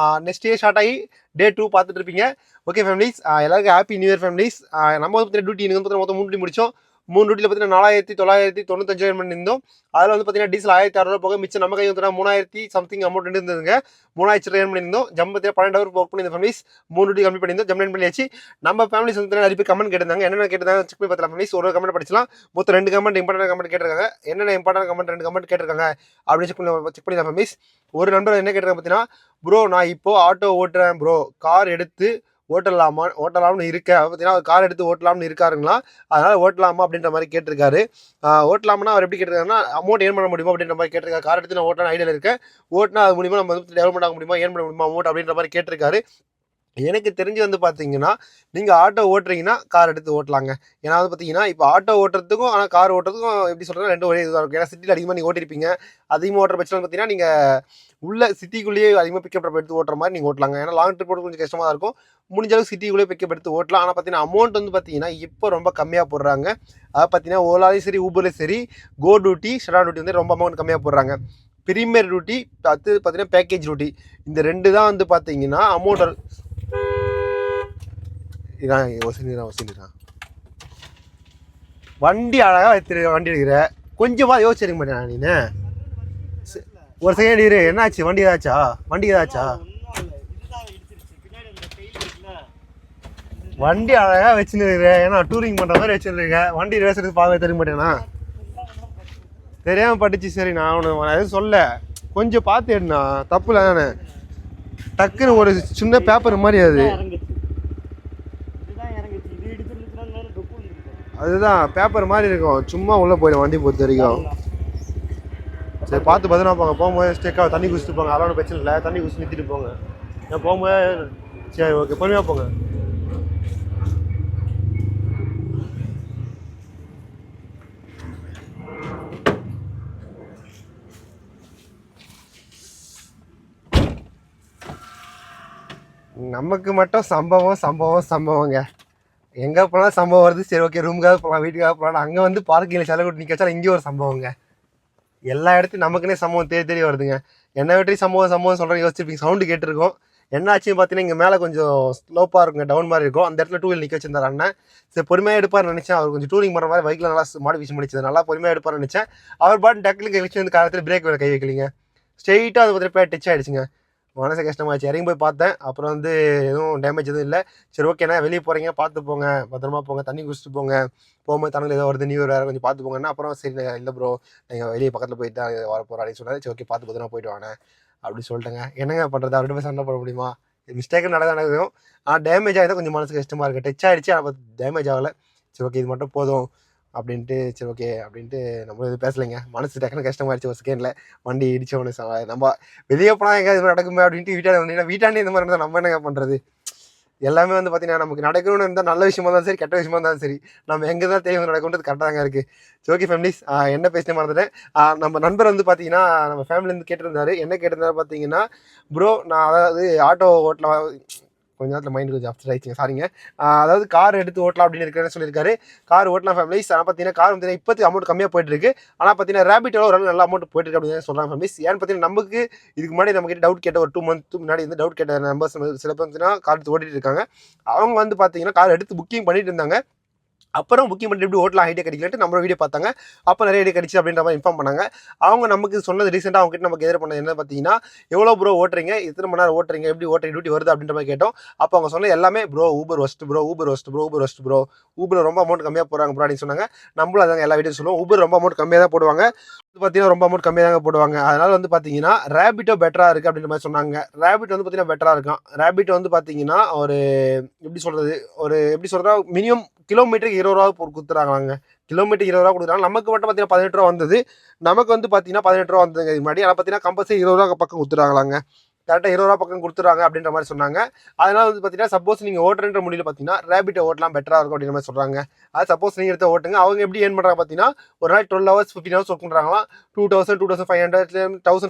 A: நெக்ஸ்ட் இயர் ஸ்டார்ட் ஆகி டே 2 பார்த்துட்டு இருப்பீங்க. ஓகே ஃபேமிலிஸ், எல்லாருக்கும் ஹாப்பி நியூ இயர் ஃபேமிலிஸ். நம்ம வந்து பார்த்தீங்கன்னா டியூட்டி எனக்கு வந்து மொத்தம் 3 டியூட்டி முடிச்சோம். 3 டியூட்டியில் பார்த்தீங்கன்னா 4995 earn இருந்தோம். அதில் வந்து பார்த்தீங்கன்னா டீசல் 1600 போக மிச்சம் நம்ம கை வந்து 3000 சம்திங் அமௌண்ட் இருந்ததுங்க. 3000 earn பண்ணியிருந்தோம். ஜம் பார்த்தீங்கன்னா 12 ஹவர் ஒர்க் பண்ணி இந்த ஃபேமிலிஸ் 3 டியூட்டி கம்ப்ளீட் பண்ணியிருந்தோம். ஜம் லைன் பண்ணியாச்சு. நம்ம ஃபேமிலிஸ் வந்து நிறைய பேர் கமெண்ட் கேட்டிருந்தாங்க. என்னென்ன கேட்டிருந்தாங்க செக் பண்ணி பார்த்தலாம் ஃபேமிலிஸ். ஒரு கமெண்ட் படிச்சலாம். மொத்தம் 2 கமெண்ட் இம்பார்ட்டன்ட் கமெண்ட் கேட்டிருக்காங்க. என்னென்ன இம்பார்ட்டன்ட் கமெண்ட் 2 கமெண்ட் கேட்டிருக்காங்க அப்படின்னு செக் பண்ணி ஃபேமிலிஸ். ஒரு நண்பர் என்ன கேட்டிருக்காங்க பார்த்தீங்கன்னா, ப்ரோ நான் இப்போ ஆட்டோ ஓட்டுறேன் ப்ரோ, கார் எடுத்து ஓட்டலாம்னு இருக்கேன். பார்த்தீங்கன்னா அவர் கார் எடுத்து ஓட்டலாம்னு இருக்காருங்களா, அதனால் ஓட்டலாமா அப்படின்ற மாதிரி கேட்டிருக்காரு. ஓட்டலாம்னா அவர் எப்படி கேட்டிருக்காருன்னா அமௌண்ட் ஏர்ன் பண்ண முடியுமா அப்படின்ற மாதிரி கேட்டிருக்காரு. கார் எடுத்து நான் ஓட்டலாம் ஐடியாவில் இருக்கேன், ஓட்டினா அது மூலிமா நம்ம வந்து டெவலப்மெண்ட் ஆக முடியுமா, ஏர்ன் பண்ண முடியுமா அமௌண்ட் அப்படின்ற மாதிரி கேட்டிருக்காரு. எனக்கு தெரிஞ்சு வந்து பார்த்தீங்கன்னா நீங்கள் ஆட்டோ ஓட்டுறீங்கன்னா கார் எடுத்து ஓட்டலாங்க. ஏன்னா வந்து பார்த்தீங்கன்னா இப்போ ஆட்டோ ஓட்டுறதுக்கும் ஆனால் கார் ஓட்டுறதுக்கும் எப்படி சொல்கிறேன்னா 2 ஒரே இதுவாக இருக்கும். ஏன்னா சிட்டியில் அதிகமாக நீங்கள் ஓட்டிருப்பீங்க. அதிகமாக ஓட்டுற பட்சத்தில் பார்த்தீங்கன்னா நீங்கள் உள்ள சிட்டிக்குள்ளேயே அதிகமாக பிக்கப் ட்ராப் எடுத்து ஓட்டுற மாதிரி நீங்கள் ஓட்டலாங்க. ஏன்னா லாங் ட்ரிப் கொஞ்சம் கஷ்டமாக தான் இருக்கும். முடிஞ்ச அளவுக்கு சிட்டிக்குள்ளே பிக்கப் எடுத்து ஓட்டலாம். ஆனால் பார்த்தீங்கன்னா அமௌண்ட் வந்து பார்த்தீங்கன்னா இப்போ ரொம்ப கம்மியாக போடுறாங்க. அதை பார்த்தீங்கன்னா ஓலாலையும் சரி ஊபர்லையும் சரி கோ டியூட்டி ஷடான் டியூட்டி வந்து ரொம்ப அமௌண்ட் கம்மியாக போடுறாங்க. ப்ரீமியர் டியூட்டி அது பார்த்தீங்கன்னா பேக்கேஜ் டியூட்டி இந்த 2 தான் வந்து பார்த்தீங்கன்னா அமௌண்ட் இதான் வசதிதான். வண்டி அழகாக எடுத்துரு, வண்டி எடுக்கிற கொஞ்சமாக யோசிச்சிருக்க மாட்டேன் நீ. ஒரு செகண்ட் இரு, என்னாச்சு வண்டி ஏதாச்சா? வண்டி அழகாக வச்சுருக்கிற, ஏன்னா டூரிங் பண்ணுற மாதிரி வச்சுருக்க. வண்டி ரேசருக்கு பார்க்க தெரிய மாட்டேனா? தெரியாமல் பட்டுச்சு. சரி நான் ஒன்று எதுவும் சொல்ல, கொஞ்சம் பார்த்து எடுண்ணா, தப்பு இல்லை தானே. டக்குன்னு ஒரு சின்ன பேப்பர் மாதிரி அதுதான் பேப்பர் மாதிரி இருக்கும். சும்மா உள்ளே போயிடும் வண்டி பொறுத்த வரைக்கும். சரி பார்த்து பத்திரமா போங்க. போகும்போது ஸ்டேக்காக தண்ணி குடிச்சிட்டு போங்க. அதெல்லாம் பிரச்சனை இல்லை, தண்ணி குடிச்சு நிறுத்திட்டு போங்க. நான் போகும்போது சரி ஓகே பொறுமையாக போங்க. நமக்கு மட்டும் சம்பவங்க. எங்கே போனால் சம்பவம் வருது. சரி ஓகே ரூமுக்காக போகலாம், வீட்டுக்காக போகலாம். அங்கே வந்து பார்க்கிங்கில் செலவு கொண்டு நிற்க வச்சாலும் இங்கே ஒரு சம்பவங்க. எல்லா இடத்துலையும் நமக்குன்னே சம்பவம் தேடி வருதுங்க. என்ன வெற்றி சம்பவம் சொல்கிறேன் யோசிச்சிருப்பீங்க. சவுண்டு கேட்டிருக்கோம். என்ன ஆச்சுன்னு பார்த்தீங்கன்னா இங்கே மேலே கொஞ்சம் ஸ்லோப்பாக இருக்குங்க, டவுன் மாதிரி இருக்கும். அந்த இடத்துல 2 வீல் நிற்க வச்சிருந்தார் அண்ணன். சரி பொறுமையாக எடுப்பார்னு நினச்சேன். அவர் கொஞ்சம் டூரிங் பண்ணுற மாதிரி பைக்கில் நல்லா மாடிஃபிகேஷன் முடிச்சது, நல்லா பொறுமையாக எடுப்பார்னு நினச்சேன். அவர் பாட்டு டக்குனு கை வச்சு வந்து காலத்தில் பிரேக் வேலை கை வைக்கலிங்க. ஸ்ட்ரெயிட்டாக அது பார்த்துட்டு டச் ஆகிடுச்சுங்க. மனசு கஷ்டமாச்சு. இறங்கி போய் பார்த்தேன். அப்புறம் வந்து எதுவும் டேமேஜ் எதுவும் இல்லை. சரி ஓகேண்ணா வெளியே போகிறீங்க பார்த்து போங்க, பத்திரமா போங்க, தண்ணி குடிச்சிட்டு போங்க, போகும்போது தண்ணியில் ஏதோ வருது, நியூ வேறு கொஞ்சம் பார்த்து போங்கன்னா. அப்புறம் சரி இல்லை ப்ரோ நீங்கள் வெளியே பக்கத்தில் போயிட்டு தான் வர போகிறோம் அப்படின்னு சொன்னார். சரி ஓகே பார்த்து பத்திரமா போயிட்டு வாங்க அப்படி சொல்லிட்டேங்க. என்னங்க பண்ணுறது, அவர்கிட்ட போய் சண்டை போட முடியுமா? மிஸ்டேக்கு நடக்கும். ஆனால் டேமேஜ் ஆகிதான் கொஞ்சம் மனசு கஷ்டமாக இருக்குது. டச் ஆகிடுச்சு ஆனால் டேமேஜ் ஆகலை. சரி ஓகே இது மட்டும் போதும் அப்படின்ட்டு சரி ஓகே அப்படின்ட்டு நம்மளும் எதுவும் பேசலைங்க. மனசு டக்குனு கஷ்டமாகிடுச்சு. ஒரு செகண்டில் வண்டி இடிச்சவனு நம்ம வெளியே போனால் எங்கே இது நடக்குமே அப்படின்ட்டு வீட்டாண்டே இந்த மாதிரி இருந்தால் நம்ம என்னங்க பண்ணுறது? எல்லாமே வந்து பார்த்தீங்கன்னா நமக்கு நடக்கணும்னு இருந்தால் நல்ல விஷயமா இருந்தாலும் சரி, கெட்ட விஷயமா இருந்தாலும் சரி, நம்ம எங்கே தான் தேவை நடக்கும்ன்றது கரெக்டாக தாங்க இருக்குது. சரி ஓகே ஃபேமிலிஸ், என்ன பேசினே மறந்துட்டேன். நம்ம நண்பர் வந்து பார்த்தீங்கன்னா நம்ம ஃபேமிலியிலேருந்து கேட்டிருந்தாரு. என்ன கேட்டிருந்தாரு பார்த்தீங்கன்னா, ப்ரோ நான் அதாவது ஆட்டோ ஓட்டலாம் கொஞ்ச நேரத்தில் மைண்ட் கொஞ்சம் அப்செட் ஆயிடுச்சுங்க, சாரிங்க. அதாவது கார் எடுத்து ஓட்டலாம் அப்படின்னு இருக்கிறேன்னு சொல்லியிருக்காரு. கார் ஓட்டலாம் ஃபேமிலிஸ். ஆனால் பார்த்தீங்கன்னா கார் வந்து இப்போதைக்கு அமௌண்ட் கம்மியாக போயிட்டு இருக்கு. ஆனால் பார்த்தீங்கன்னா ரேபிட்டோட ஒரு நல்ல அமௌண்ட் போயிட்டு இருக்கு அப்படின்னு சொல்கிறாங்க ஃபேமிலிஸ். ஏன்னு பார்த்தீங்கன்னா நமக்கு இதுக்கு முன்னாடி நம்ம கிட்ட டவுட் கேட்ட ஒரு 2 months முன்னாடி வந்து டவுட் கேட்ட நம்பர்ஸ் சில பேர் பார்த்தீங்கன்னா கார் எடுத்து ஓட்டிட்டு இருக்காங்க. அவங்க வந்து பார்த்தீங்கன்னா கார் எடுத்து புக்கிங் பண்ணிட்டு இருந்தாங்க. அப்புறம் புக்கிங் பண்ணிட்டு எப்படி ஓட்டலாம் ஐடியா கிடைக்கலட்டு நம்ம வீடியோ பார்த்தாங்க. அப்போ நிறைய ஐடியா கிடைச்சி அப்படின்ற மாதிரி இன்ஃபார்ம் பண்ணாங்க. அவங்க நமக்கு சொன்னது ரீசெண்டாக அவங்க கிட்ட நமக்கு எதிர பண்ணது என்ன பார்த்தீங்கன்னா, எவ்வளோ ப்ரோ ஓட்டுறீங்க, எத்தனை மணி நேரம் ஓட்டுறீங்க, எப்படி ஓட்டுறீங்க, டியூட்டி வருது அப்படின்ற மாதிரி கேட்டோம். அப்போ அவங்க சொன்னது எல்லாமே bro Uber worst bro, Uber worst bro, Uber worst bro, Uber ரொம்ப அமௌண்ட் கம்மியாக போடுறாங்க ப்ரோ அப்படின்னு சொன்னாங்க. நம்மளும் அதாங்க எல்லா வீடியோ சொல்லுவோம், ஊபர் ரொம்ப அமௌண்ட் கம்மியாக தான் போடுவாங்க. பார்த்தீங்கன்னா ரொம்ப அமௌண்ட் கம்மியாக தாங்க போடுவாங்க. அதனால வந்து பார்த்தீங்கன்னா ரேபிட்டோ பெட்டராக இருக்குது அப்படின்ற மாதிரி சொன்னாங்க. ரேபிட் வந்து பார்த்தீங்கன்னா பெட்டராக இருக்கும். ரேபிட் வந்து பார்த்தீங்கன்னா ஒரு எப்படி சொல்கிறது, ஒரு எப்படி சொல்கிறா மினிமம் கிலோமீட்டருக்கு 20 ரூபா கொடுத்துறாங்க. கிலோமீட்டருக்கு 20 ரூபா கொடுக்குறாங்க. நமக்கு மட்டும் பார்த்தீங்கன்னா 18 ரூபா வந்தது. நமக்கு வந்து பார்த்தீங்கன்னா 18 ரூபா வந்ததுங்க இது முன்னாடி. ஆனால் பார்த்தீங்கன்னா கம்பல்சரி 20 ரூபா பக்கம் கொடுத்துறாங்களாங்க. கரெக்டாக 20 ரூபா பக்கம் கொடுத்துறாங்க அப்படின்ற மாதிரி சொன்னாங்க. அதனால வந்து பார்த்தீங்கன்னா சப்போஸ் நீங்கள் ஓட்டுறன்ற முடியல பார்த்தீங்கன்னா ரேபிட்டை ஓட்டலாம் பெட்டராக இருக்கும் அப்படின்ற மாதிரி சொல்கிறாங்க. அது சப்போஸ் நீங்கள் எடுத்து ஓட்டுங்க. அவங்க எப்படி ஏன் பண்ணுறாங்க பார்த்தீங்கன்னா ஒரு நாள் 12 ஹவர்ஸ் 15 ஹவர்ஸ் ஒர்க் பண்ணுறாங்களா. 2000 2500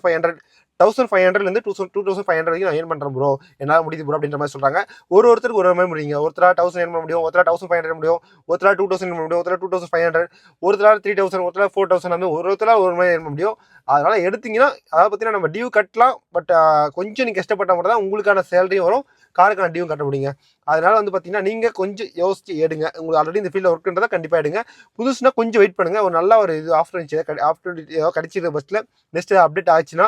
A: 1500 1500லேருந்து 2500 வரைக்கும் நான் ஏன் பண்ணுறேன் ப்ரோ, என்னால் முடியுது ப்ரோ அப்படின்ற மாதிரி சொல்கிறாங்க. ஒருத்தருக்கு ஒரு மாதிரி முடியுங்க. ஒருத்தராக 1000 ஏன் பண்ண முடியும், ஒருத்தராக 1500 முடியும், ஒருத்தராக 2000 பண்ண முடியும், ஒருத்தராக 2500, ஒருத்தராக 3000, ஒருத்தராக 4000 அந்த ஒருத்தராக ஒரு மாதிரி ஏன் பண்ண முடியும். அதனால் எடுத்திங்கன்னா அதை பார்த்தீங்கன்னா நம்ம டியூ கட்டலாம். பட் கொஞ்சம் நீங்கள் கஷ்டப்பட்ட மட்டும் தான் உங்களுக்கான சேலரியும் வரும், காருக்கான டியூவும் கட்ட முடியுங்க. அதனால் வந்து பார்த்தீங்கன்னா நீங்கள் கொஞ்சம் யோசிச்சு எடுங்க. உங்களுக்கு ஆல்ரெடி இந்த ஃபீல்டில் ஒர்க்குன்றதை கண்டிப்பாக எடுங்க. புதுசுனா கொஞ்சம் வெயிட் பண்ணுங்கள். ஒரு நல்ல ஒரு இது ஆஃப்டர்நூன் ஏதோ கிடைச்சிருக்க பஸ்ஸில் நெக்ஸ்ட் அப்டேட் ஆச்சுன்னா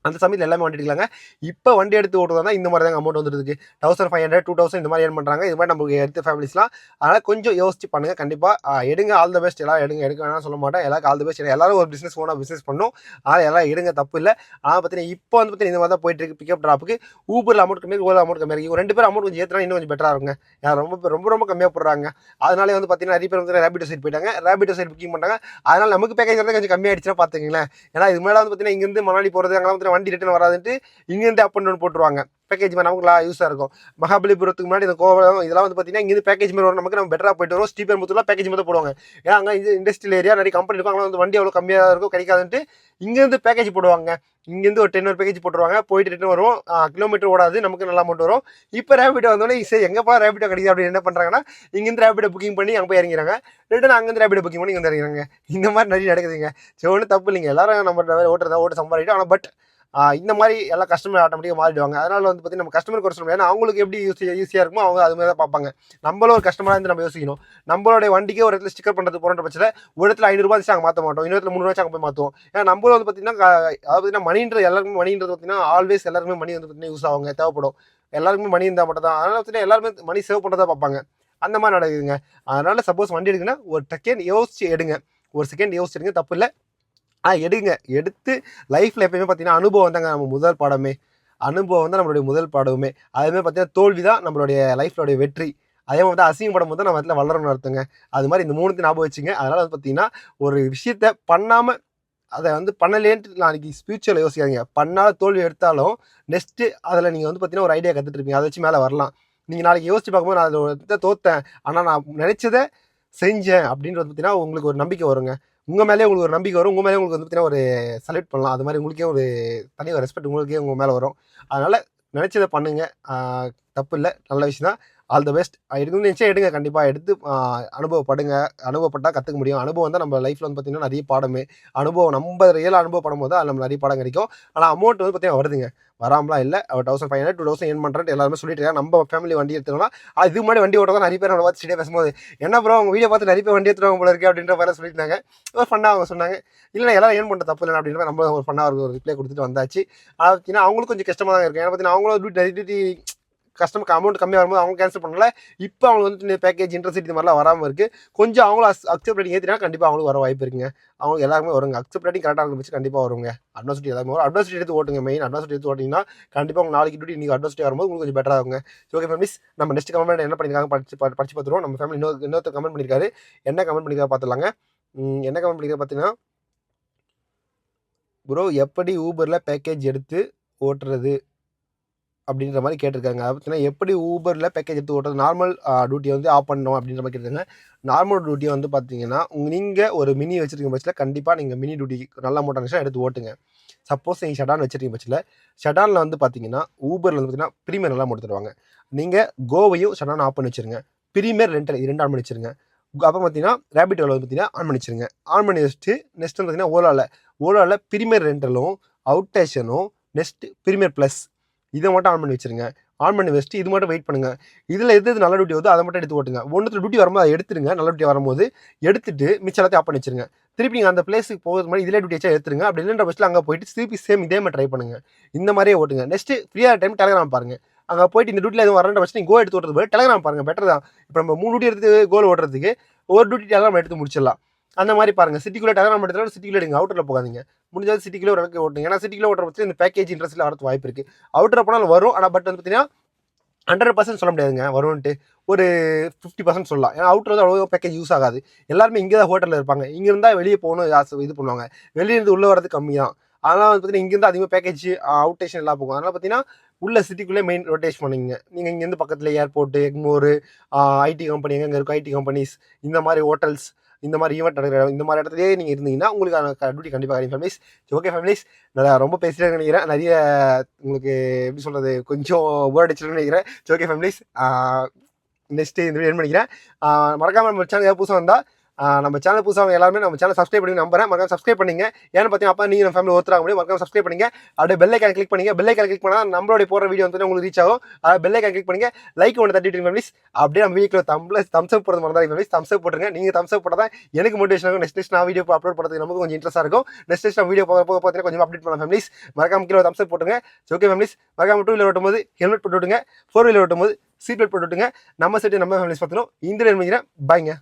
A: அந்த சமயத்தில் எல்லாமே வண்டி எடுக்கலாங்க. இப்போ வண்டி எடுத்து ஓட்டுறதா இந்த மாதிரி தாங்க அமௌண்ட் வந்துருக்கு. 1500 2000 இந்த மாதிரி ஏர்ன் பண்ணுறாங்க. இது மாதிரி நமக்கு எடுத்த ஃபேமிலிஸ்லாம். அதனால் கொஞ்சம் யோசிச்சு பண்ணுங்கள். கண்டிப்பாக எடுங்க. All the best. எல்லாம் எடுக்க வேணாம் சொல்ல மாட்டேன். எல்லாருக்கும் ஆல் த பெஸ்ட். எல்லாரும் ஒரு பிஸ்னஸ் ஓனாக பிஸ்னஸ் பண்ணும். அதனால் எல்லாம் எடுங்க, தப்பு இல்லை. ஆனால் பார்த்தீங்கன்னா இப்போ வந்து பார்த்தீங்கன்னா இந்த மாதிரி தான் போயிட்டு இருக்கு. பிக்கப் ட்ராப்புக்கு ஊபரில் அமௌண்ட் கம்மியாக, ஓலா அமௌண்ட் கம்மியாக இருக்குது. 2 பேர் அமௌண்ட் கொஞ்சம் ஏற்றினா இன்னும் கொஞ்சம் பெட்டராக இருக்குங்க. ரொம்ப கம்மியாக போடுறாங்க. அதனாலே வந்து பார்த்தீங்கன்னா நிறைய பேர் வந்து ரேபிட்டோ சைட் போயிட்டாங்க. ரேபிட்டோ சைட் புக்கிங் பண்ணாங்க. அதனால் நமக்கு பேக்கேஜ் வந்து கொஞ்சம் கம்மியாகிடுச்சுன்னா பார்த்துங்களேன். ஏன்னா இது மேலே வந்து பார்த்தீங்கன்னா இங்கேருந்து மணாலி போகிறது, அங்கே வந்து வண்டி ரிட்டர்ன் வராதுன்ட்டு இங்கேருந்து அப் அண்ட் டவுன் போட்டுருவாங்க. பேக்கேஜ் மாதிரி நமக்கு யூஸாக இருக்கும். மகாபலிபுரத்துக்கு முன்னாடி இந்த கோவலம் இதெல்லாம் வந்து பார்த்தீங்கன்னா இங்கேருந்து பேக்கேஜ் மாதிரி வரும். நமக்கு நம்ம பெட்டராக போயிட்டு வரும். ஸ்ரீபெரும்புத்தூர்லாம் பேக்கேஜ் மாதிரி போடுவாங்க. ஏன்னா அங்கே இது இண்டஸ்ட்ரியல் ஏரியா நிறைய கம்பெனி இருக்கும். அங்கே வந்து வண்டி அவ்வளோ கம்மியாக இருக்கும், கிடைக்காதுன்ட்டு இங்கேருந்து பேக்கேஜ் போடுவாங்க. இங்கேருந்து ஒரு 10 பேக்கேஜ் போட்டுருவாங்க. போயிட்டு ரிட்டர்ன் வரும். கிலோமீட்டர் ஓடாது, நமக்கு நல்லா அமௌண்ட் வரும். இப்போ ரேபிட்டோ வந்தோடனே சரி எங்கேப்பா ரேபிட்டோ கிடைக்குது அப்படின்னு என்ன பண்ணுறாங்கன்னா இங்கேருந்து ரேபிட்டோ புக்கிங் பண்ணி அங்கே போய் இறங்கிறாங்க. ரிட்டர்ன் அங்கேருந்து ரேபிட்டோ புக்கிங் பண்ணி இங்கே இறங்கிறாங்க. இந்த மாதிரி நிறைய நடக்குதுங்க. சரி ஒன்றும் தப்பு இல்லைங்க. எல்லாரும் நம்ம ஓட்டு சம்பாதிட்டோம். ஆனால் பட் இந்த மாதிரி எல்லாம் கஸ்டமர் ஆட்டோமேட்டிக்காக மாறிடுவாங்க. அதனால் வந்து பார்த்தீங்கன்னா நம்ம கஸ்டமருக்கு ஒரு சொல்லணும். ஏன்னா அவங்களுக்கு எப்படி ஈஸியாக இருக்குமோ அவங்க அது மாதிரி தான் பார்ப்பாங்க. நம்மளும் ஒரு கஸ்டமராக இருந்து நம்ம யோசிக்கணும். நம்மளுடைய வண்டிக்கே ஒரு இடத்துல ஸ்டிக்கர் பண்ணுறது போகிற பட்சத்தில் ஒரு இடத்துல 500 ரூபா அங்கே மாற்ற மாட்டோம். இன்னொரு இடத்துல 300 அங்கே போய் மாற்றுவோம். ஏன்னா நம்மளும் வந்து பார்த்தீங்கன்னா அதாவது பார்த்தீங்கன்னா மணின்றது எல்லாருக்குமே மணின்றது பார்த்தீங்கன்னா ஆல்வேஸ் எல்லாருக்குமே மணி வந்து பார்த்தீங்கன்னா யூஸ் ஆகுங்க, தேவைப்படும். எல்லாருக்குமே மணி இருந்தால் மட்டும் தான். அதனால் பார்த்தீங்கன்னா எல்லாருமே மணி சேவ் பண்ணுறதா பார்ப்பாங்க. அந்த மாதிரி நடக்குதுங்க. அதனால் சப்போஸ் வண்டி எடுக்குன்னா ஒரு செகண்ட் யோசிச்சு எடுங்க. ஒரு செகண்ட் யோசிச்சு எடுங்க, தப்பு இல்லை. எடுங்க. எடுத்து லைஃப்பில் எப்பயுமே பார்த்தீங்கன்னா அனுபவம் தாங்க நம்ம முதல் பாடமே. அனுபவம் தான் நம்மளுடைய முதல் பாடமே. அதேமாதிரி பார்த்தீங்கன்னா தோல்வி தான் நம்மளுடைய லைஃப்லோடைய வெற்றி. அதே மாதிரி தான் அசிங்கப்படும் போது தான் நம்ம இடத்துல வளரணும்னு அர்த்தங்க. அது மாதிரி இந்த 3 ஞாபகம் வச்சுங்க. அதனால் வந்து பார்த்தீங்கன்னா ஒரு விஷயத்த பண்ணாமல் அதை வந்து பண்ணலேன்ட்டு நாளைக்கு ஃபியூச்சரில் யோசிக்காதீங்க. பண்ணாத தோல்வி எடுத்தாலும் நெக்ஸ்ட்டு அதில் நீங்கள் வந்து பார்த்தீங்கன்னா ஒரு ஐடியா கற்றுட்டு இருப்பீங்க. அதை வச்சு மேலே வரலாம். நீங்கள் நாளைக்கு யோசிச்சு பார்க்கும்போது நான் அதில் தோத்தேன், ஆனால் நான் நினச்சதை செஞ்சேன் அப்படின்றது பார்த்தீங்கன்னா உங்களுக்கு ஒரு நம்பிக்கை வருங்க. உங்கள் மேலே உங்களுக்கு ஒரு நம்பிக்கை வரும். உங்கள் மேலே உங்களுக்கு வந்து பார்த்தீங்கன்னா ஒரு செலக்ட் பண்ணலாம். அது மாதிரி உங்களுக்கே ஒரு தனி ஒரு ரெஸ்பெக்ட் உங்களுக்கே உங்கள் மேலே வரும். அதனால் நினச்சதை பண்ணுங்கள். தப்பு இல்லை, நல்ல விஷயம் தான். All the best. எடுக்கணும்னு நினச்சா எடுங்க. கண்டிப்பாக எடுத்து அனுபவப்படுங்க. அனுபவப்பட்டால் கற்றுக்க முடியும். அனுபவம் தான் நம்ம லைஃப்பில் வந்து பார்த்திங்கன்னா நிறைய பாடமே. அனுபவம் நம்ம ரியலாக அனுபவப்படும் போது அது நம்ம நிறைய பாடம் கிடைக்கும். ஆனால் அமௌண்ட் வந்து பார்த்திங்கன்னா வருதுங்க, வராமலாம் இல்லை. 1500 2000 ஏர்ன் பண்ணுறேன் எல்லாருமே சொல்லிட்டு இருக்காங்க. நம்ம ஃபேமிலி வண்டி எடுத்துக்கலாம். இது முன்னாடி வண்டி ஓட்டுறதா நிறைய பேர் நம்மளை பார்த்து ஸ்டேடியாக பேசும்போது என்ன ப்ரோ உங்கள் வீடியோ பார்த்து நிறைய பேர் வண்டி எடுத்துருவாங்க போல இருக்கு அப்படின்ற மாதிரி சொல்லியிருந்தாங்க. ஒரு ஃபன்னாக அவங்க சொன்னாங்க. இல்லை எல்லாரும் ஏர்ன் பண்ணுற தப்பு இல்லை அப்படின்ற நம்ம ஒரு ஃபன்னாக ஒரு ரிப்ளை கொடுத்துட்டு வந்தாச்சு. ஆனால் பார்த்தீங்கன்னா அவங்களுக்கும் கொஞ்சம் கஷ்டமாக தான் இருக்கும். ஏன்னா பார்த்தீங்கன்னா அவங்களும் டியூட்டி கஸ்டமருக்கு அமௌண்ட் கம்மியாக வரும்போது அவங்க கேன்சல் பண்ணல. இப்போ அவங்க வந்து பேக்கேஜ் இன்ட்ரெஸ்ட் இது மாதிரிலாம் வராமல் இருக்குது. கொஞ்சம் அவங்களும் அக்செப்ட் ரேட்டிங் ஏற்றினா கண்டிப்பாக அவங்களுக்கு வர வாய்ப்பு இருக்குங்க. அவங்களுக்கு எல்லாருமே வருங்க. அக்செப்ட் ரேட்டிங் கரெக்டாக இருந்துச்சு கண்டிப்பாக வருங்க. அட்வான்ஸ் எல்லாமே வரும். அட்வான்ஸ் எடுத்து ஓட்டுங்க. மெயின் அட்வான்ஸ் எடுத்து ஓட்டிங்கன்னா கண்டிப்பாக உங்கள் நாளைக்கு டியூட்டி நீங்கள் அட்வான்ஸ் வரும்போது உங்களுக்கு கொஞ்சம் பெட்டராக ஆகுங்க. ஓகே ஃபேமிலிஸ், நம்ம நெக்ஸ்ட் கமெண்ட் என்ன பண்ணியிருக்காங்க படிச்சு பார்த்துருவோம். நம்ம ஃபேமிலி இன்னொருத்தர் கமெண்ட் பண்ணியிருக்காரு. என்ன கமெண்ட் பண்ணியிருக்காரு பார்த்துலாங்க. என்ன கமெண்ட் பண்ணியிருக்காரு பார்த்தீங்கன்னா, ப்ரோ எப்படி ஊபரில் பேக்கேஜ் எடுத்து ஓட்டுறது அப்படின்ற மாதிரி கேட்டிருக்காங்க. அது பார்த்தீங்கன்னா எப்படி ஊபரில் பேக்கேஜ் எடுத்து ஓட்டுறது, நார்மல் டியூட்டி வந்து ஆஃப் பண்ணணும் அப்படின்ற மாதிரி கேட்டிருக்காங்க. நார்மல் டியூட்டி வந்து பார்த்தீங்கன்னா நீங்கள் ஒரு மினி வச்சுருக்க பட்சத்தில் கண்டிப்பாக நீங்கள் மினி டியூட்டி நல்ல அமௌண்ட் இருந்துச்சுன்னா எடுத்து ஓட்டுங்க. சப்போஸ் நீங்கள் ஷடான் வச்சுருக்க பட்சத்தில் ஷடானில் வந்து பார்த்தீங்கன்னா ஊபரில் வந்து பார்த்தீங்கன்னா ப்ரீமியர் நல்லா அமௌண்ட் தருவாங்க. நீங்கள் கோவையும் ஷடான் ஆஃப் பண்ணி வச்சுருங்க. ப்ரீமியர் ரெண்டல் இது 2 ஆன் பண்ணி வச்சுருங்க. அப்புறம் பார்த்தீங்கன்னா ரேபிட்டோவில் வந்து பார்த்தீங்கன்னா ஆன் பண்ணி வச்சுருங்க. ஆன் பண்ணி வச்சுட்டு நெக்ஸ்ட் வந்து பார்த்தீங்கன்னா ஓலாவில் ப்ரீமியர் ரெண்டலும் அவுட் ஸ்டேஷனும் நெக்ஸ்ட் ப்ரீமியர் ப்ளஸ் இதை மட்டும் ஆன் பண்ணி வச்சுருங்க. ஆன் பண்ணி வச்சுட்டு இது மட்டும் வெயிட் பண்ணுங்க. இதில் எது நல்ல டியூட்டி வருதோ அதை மட்டும் எடுத்து ஓட்டுங்க. ஒன்றுத்துல டியூட்டி வரும்போது அதை எடுத்துருங்க. நல்ல டியூட்டி வரும்போது எடுத்துட்டு மிச்சம் எல்லாத்தையும் ஆஃப் பண்ணி வச்சிருங்க. திருப்பி நீங்கள் அந்த பிளேஸுக்கு போகிறது மாதிரி இதிலே டியூட்டி வச்சா எடுத்துருங்க. அப்படி இல்லைன்ற பட்சத்தில் அங்கே போயிட்டு திருப்பி சேம் இதே மாதிரி ட்ரை பண்ணுங்க. இந்த மாதிரியே ஓட்டுங்க. நெக்ஸ்ட்டு ஃப்ரீயாக டைம் டெலகிராம் பாருங்க. அங்கே போயிட்டு இந்த டியூட்டியில் எதுவும் வரன்ற பட்சம் நீங்கள் கோ எடுத்து ஓட்டுறது போது டெலகிராம் பாருங்க. பெட்டர் தான். இப்போ நம்ம 3 டியூட்டி எடுத்து கோல் ஓட்டுறதுக்கு ஒரு டியூட்டி டெலகிராம் எடுத்து முடிச்சிடலாம். அந்த மாதிரி பாருங்க. சிட்டிக்குள்ளே டெலகிராம் எடுத்தாலும் சிட்டிக்குள்ளே எடுங்க. அவுட்டரில் போகாதீங்க. முடிஞ்சாலும் சிட்டிக்குள்ளே ஒரு இடத்துக்கு ஓட்டுங்க. ஏன்னா சிட்டிக்குள்ளே ஓட்டுற பட்சத்தில் இந்த பேக்கேஜ் இன்ட்ரெஸ்ட்டில் வரது வாய்ப்பு இருக்குது. அவுட்டரில் போனாலும் வரும். ஆனால் பட் வந்து பார்த்தீங்கன்னா 100% சொல்ல முடியாதுங்க வரும்ன்ட்டு. ஒரு 50% சொல்லலாம். ஏன்னா அவுட்டர் வந்து அவ்வளோ பேக்கேஜ் யூஸ் ஆகாது. எல்லாருமே இங்கே தான் ஹோட்டலில் இருப்பாங்க. இங்கே இருந்தால் வெளியே போகணும் இது பண்ணுவாங்க. வெளியிருந்து உள்ளே வரது கம்மி தான். அதனால் வந்து பார்த்தீங்கன்னா இங்கேருந்து அதிகமாக பேக்கேஜ் அவுட் ஸ்டேஷன் எல்லாம் போகும். அதனால் பார்த்தீங்கன்னா உள்ள சிட்டிக்குள்ளே மெயின் ரொட்டேஷன் பண்ணிங்க. நீங்கள் இங்கேருந்து பக்கத்தில் ஏர்போர்ட்டு, எக்மோர், ஐடி கம்பெனி எங்கே இருக்கும் ஐடி கம்பெனிஸ், இந்த மாதிரி ஹோட்டல்ஸ், இந்த மாதிரி ஈவெண்ட் நடக்கிற இந்த மாதிரி இடத்துலேயே நீங்கள் இருந்தீங்கன்னா உங்களுக்கான டியூட்டி கண்டிப்பாக கிடைக்கும் ஃபேமிலிஸ். ஓகே ஃபேமிலிஸ், நான் ரொம்ப பேசுகிறேன்னு நினைக்கிறேன். நிறைய உங்களுக்கு எப்படி சொல்கிறது கொஞ்சம் வேர்ட் அடிச்சிருன்னு நினைக்கிறேன். ஓகே ஃபேமிலிஸ், நெக்ஸ்ட்டு இந்த வீடியோ என் பண்ணிக்கிறேன். மறக்காமல் நம்ம சேனல் ஏதாவது புதுசாக வந்தால் நம்ம சேனல் புதுசாக எல்லாருமே நம்ம சேனல் சப்ஸ்கிரைப் பண்ணி நம்புறேன். மறக்காம சப்ஸ்கிரைப் பண்ணிங்க. ஏன்னு பார்த்தீங்கன்னா அப்போ நீங்கள் நம்ம ஃபேமிலி ஒருத்தராக முடியும். மறக்காம சப்ஸ்கிரைப் பண்ணிங்க. அப்படியே பெல் ஐக்கான் கிளிக் பண்ணிங்க. பெல் ஐக்கான் கிளிக் பண்ணால் நம்மளுடைய போகிற வீடியோ வந்து உங்களுக்கு ரீச் ஆகும். பெல் ஐக்கான் கிளிக் பண்ணிங்க. லைக் ஒன்று தட்டிட்டு ஃபேமிலிஸ். அப்படியே நம்ம வீடியோவில் தம்ஸ் அப் போடுறது மாதிரி ஃபேமிலிஸ். தம்ஸ் அப் போட்டுருங்க. நீங்கள் தம்ஸ் அப் போட்டால் தான் எனக்கு மோட்டிவேஷன் ஆகும். நெக்ஸ்ட் நான் வீடியோ அப்லோட் பண்ணுறதுக்கு நமக்கு கொஞ்சம் இன்ட்ரெஸ்ட்டாக இருக்கும். நெக்ஸ்ட் நான் வீடியோ போக பார்த்தீங்கன்னா கொஞ்சம் அப்டேட் பண்ணலாம் ஃபேமிலிஸ். மறக்காம கீழே தம்ஸ் அப் போட்டுருங்க. ஓகே ஃபேமிலிஸ், மறக்காம 2 வீலர் ஓட்டும்போது ஹெல்மெட் போட்டு விட்டுங்க. 4 வீலர் ஓட்டும்போது சீட் பெல்ட் போட்டு விட்டுங்க. நம்ம செட்டு நம்ம ஃபேமிலிஸ் பார்த்துணும். இந்த நினைக்கிறேன். பாய்ங்க.